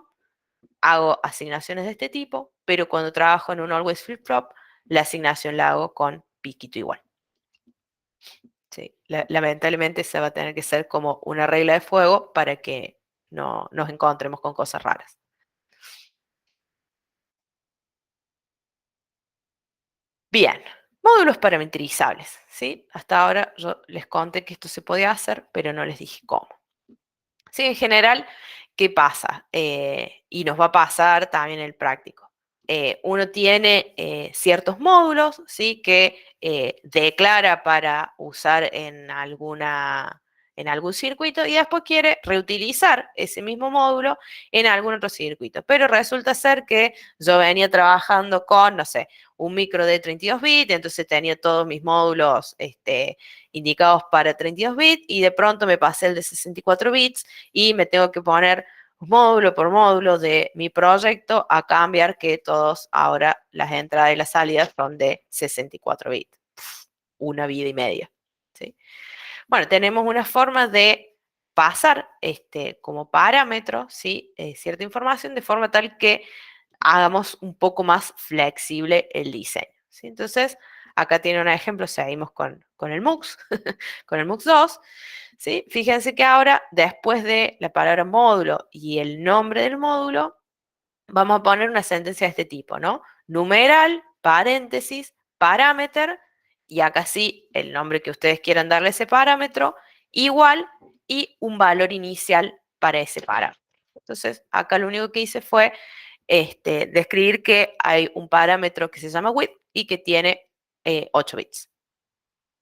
hago asignaciones de este tipo, pero cuando trabajo en un always flip flop, la asignación la hago con piquito igual. Sí, lamentablemente se va a tener que ser como una regla de fuego para que no nos encontremos con cosas raras. Bien, módulos parametrizables, ¿sí? Hasta ahora yo les conté que esto se podía hacer, pero no les dije cómo. Sí, en general, ¿qué pasa? Y nos va a pasar también en el práctico. Uno tiene ciertos módulos, ¿sí? Que declara para usar en algún circuito y después quiere reutilizar ese mismo módulo en algún otro circuito. Pero resulta ser que yo venía trabajando con, no sé, un micro de 32 bits, entonces tenía todos mis módulos indicados para 32 bits y de pronto me pasé el de 64 bits y me tengo que poner módulo por módulo de mi proyecto a cambiar que todos ahora las entradas y las salidas son de 64 bits. Una vida y media. ¿Sí? Bueno, tenemos una forma de pasar como parámetro, ¿sí? Cierta información de forma tal que hagamos un poco más flexible el diseño. ¿Sí? Entonces, acá tiene un ejemplo, seguimos con el MUX, con el MUX 2. ¿Sí? Fíjense que ahora, después de la palabra módulo y el nombre del módulo, vamos a poner una sentencia de este tipo, ¿no? Numeral, paréntesis, parámetro, y acá sí, el nombre que ustedes quieran darle a ese parámetro, igual, y un valor inicial para ese parámetro. Entonces, acá lo único que hice fue describir que hay un parámetro que se llama width y que tiene 8 bits,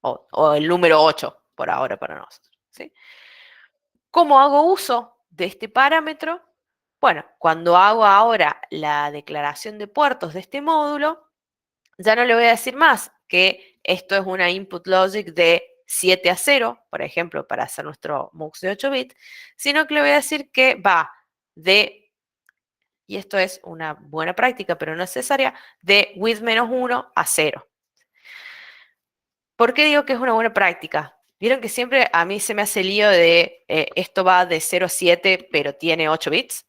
o el número 8 por ahora para nosotros. ¿Sí? ¿Cómo hago uso de este parámetro? Bueno, cuando hago ahora la declaración de puertos de este módulo, ya no le voy a decir más que esto es una input logic de 7 a 0, por ejemplo, para hacer nuestro MUX de 8 bits, sino que le voy a decir que va de, y esto es una buena práctica, pero no necesaria, de with menos 1 a 0. ¿Por qué digo que es una buena práctica? Vieron que siempre a mí se me hace lío de esto va de 0 a 7, pero tiene 8 bits.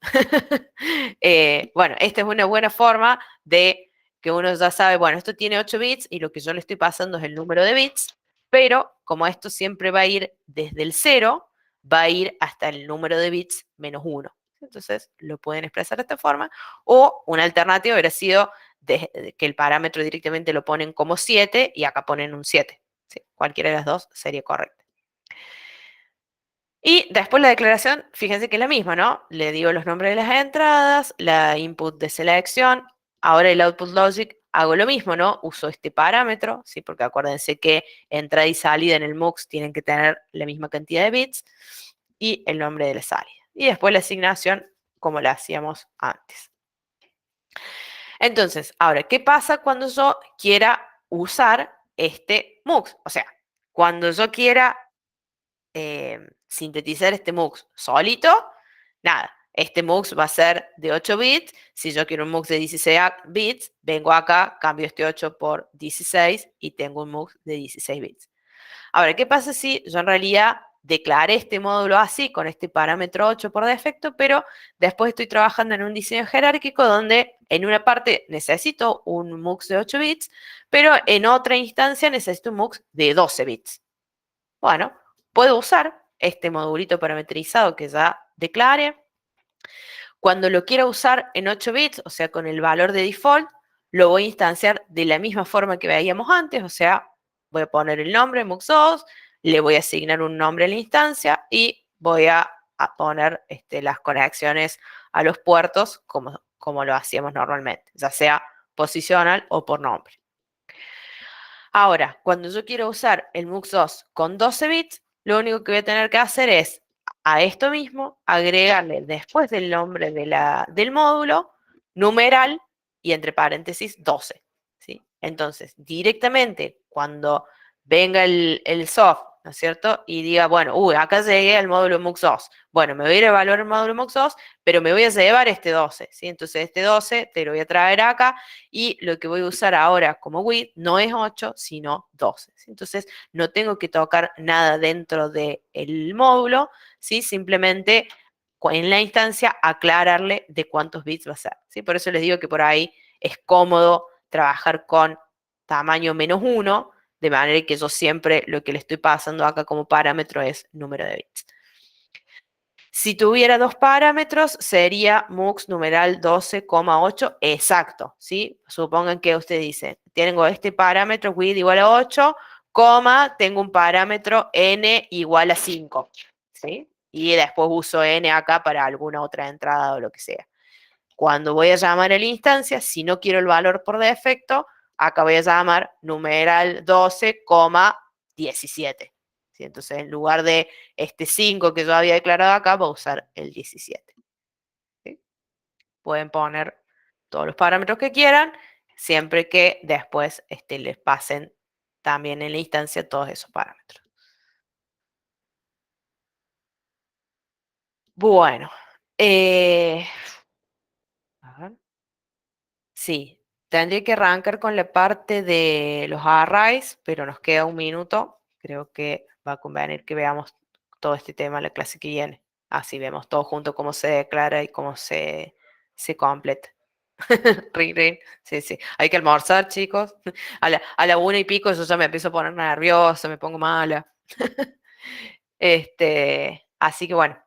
Bueno, esta es una buena forma de que uno ya sabe, bueno, esto tiene 8 bits y lo que yo le estoy pasando es el número de bits, pero como esto siempre va a ir desde el 0, va a ir hasta el número de bits menos 1. Entonces lo pueden expresar de esta forma. O una alternativa hubiera sido que el parámetro directamente lo ponen como 7 y acá ponen un 7. ¿Sí? Cualquiera de las dos sería correcta. Y después la declaración, fíjense que es la misma, ¿no? Le digo los nombres de las entradas, la input de selección, ahora el output logic, hago lo mismo, ¿no? Uso este parámetro, ¿sí? Porque acuérdense que entrada y salida en el MUX tienen que tener la misma cantidad de bits y el nombre de la salida. Y después la asignación como la hacíamos antes. Entonces, ahora, ¿qué pasa cuando yo quiera usar este MUX? O sea, cuando yo quiera sintetizar este MUX solito, nada, este MUX va a ser de 8 bits. Si yo quiero un MUX de 16 bits, vengo acá, cambio este 8 por 16 y tengo un MUX de 16 bits. Ahora, ¿qué pasa si yo en realidad declaré este módulo así, con este parámetro 8 por defecto, pero después estoy trabajando en un diseño jerárquico donde en una parte necesito un MUX de 8 bits, pero en otra instancia necesito un MUX de 12 bits? Bueno, puedo usar este modulito parametrizado que ya declaré. Cuando lo quiera usar en 8 bits, o sea, con el valor de default, lo voy a instanciar de la misma forma que veíamos antes, o sea, voy a poner el nombre MUX2, le voy a asignar un nombre a la instancia y voy a poner las conexiones a los puertos como lo hacíamos normalmente, ya sea posicional o por nombre. Ahora, cuando yo quiero usar el MUX2 con 12 bits, lo único que voy a tener que hacer es a esto mismo agregarle después del nombre del módulo, numeral y entre paréntesis 12. ¿Sí? Entonces, directamente cuando venga el soft, ¿no es cierto? Y diga, bueno, acá llegué al módulo MUX2. Bueno, me voy a ir a evaluar el módulo MUX2, pero me voy a llevar este 12. ¿Sí? Entonces, este 12 te lo voy a traer acá y lo que voy a usar ahora como width no es 8, sino 12. ¿Sí? Entonces, no tengo que tocar nada dentro del módulo, ¿sí? Simplemente en la instancia aclararle de cuántos bits va a ser. ¿Sí? Por eso les digo que por ahí es cómodo trabajar con tamaño -1, de manera que yo siempre lo que le estoy pasando acá como parámetro es número de bits. Si tuviera dos parámetros, sería mux numeral 12,8 exacto, ¿sí? Supongan que usted dice, tengo este parámetro width igual a 8, tengo un parámetro n igual a 5, ¿sí? Y después uso n acá para alguna otra entrada o lo que sea. Cuando voy a llamar a la instancia, si no quiero el valor por defecto, acá voy a llamar numeral 12,17. ¿Sí? Entonces, en lugar de este 5 que yo había declarado acá, voy a usar el 17. ¿Sí? Pueden poner todos los parámetros que quieran, siempre que después les pasen también en la instancia todos esos parámetros. Bueno, a ver. Sí, tendría que arrancar con la parte de los arrays, pero nos queda un minuto. Creo que va a convenir que veamos todo este tema en la clase que viene. Así vemos todo junto cómo se declara y cómo se completa. Ring, ring. Sí, sí. Hay que almorzar, chicos. A la 1:00 yo ya me empiezo a poner nerviosa, me pongo mala. Así que bueno,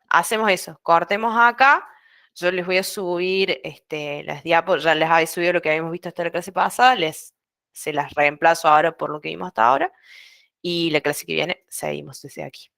hacemos eso. Cortemos acá. Yo les voy a subir las diapos, ya les había subido lo que habíamos visto hasta la clase pasada, se las reemplazo ahora por lo que vimos hasta ahora. Y la clase que viene seguimos desde aquí.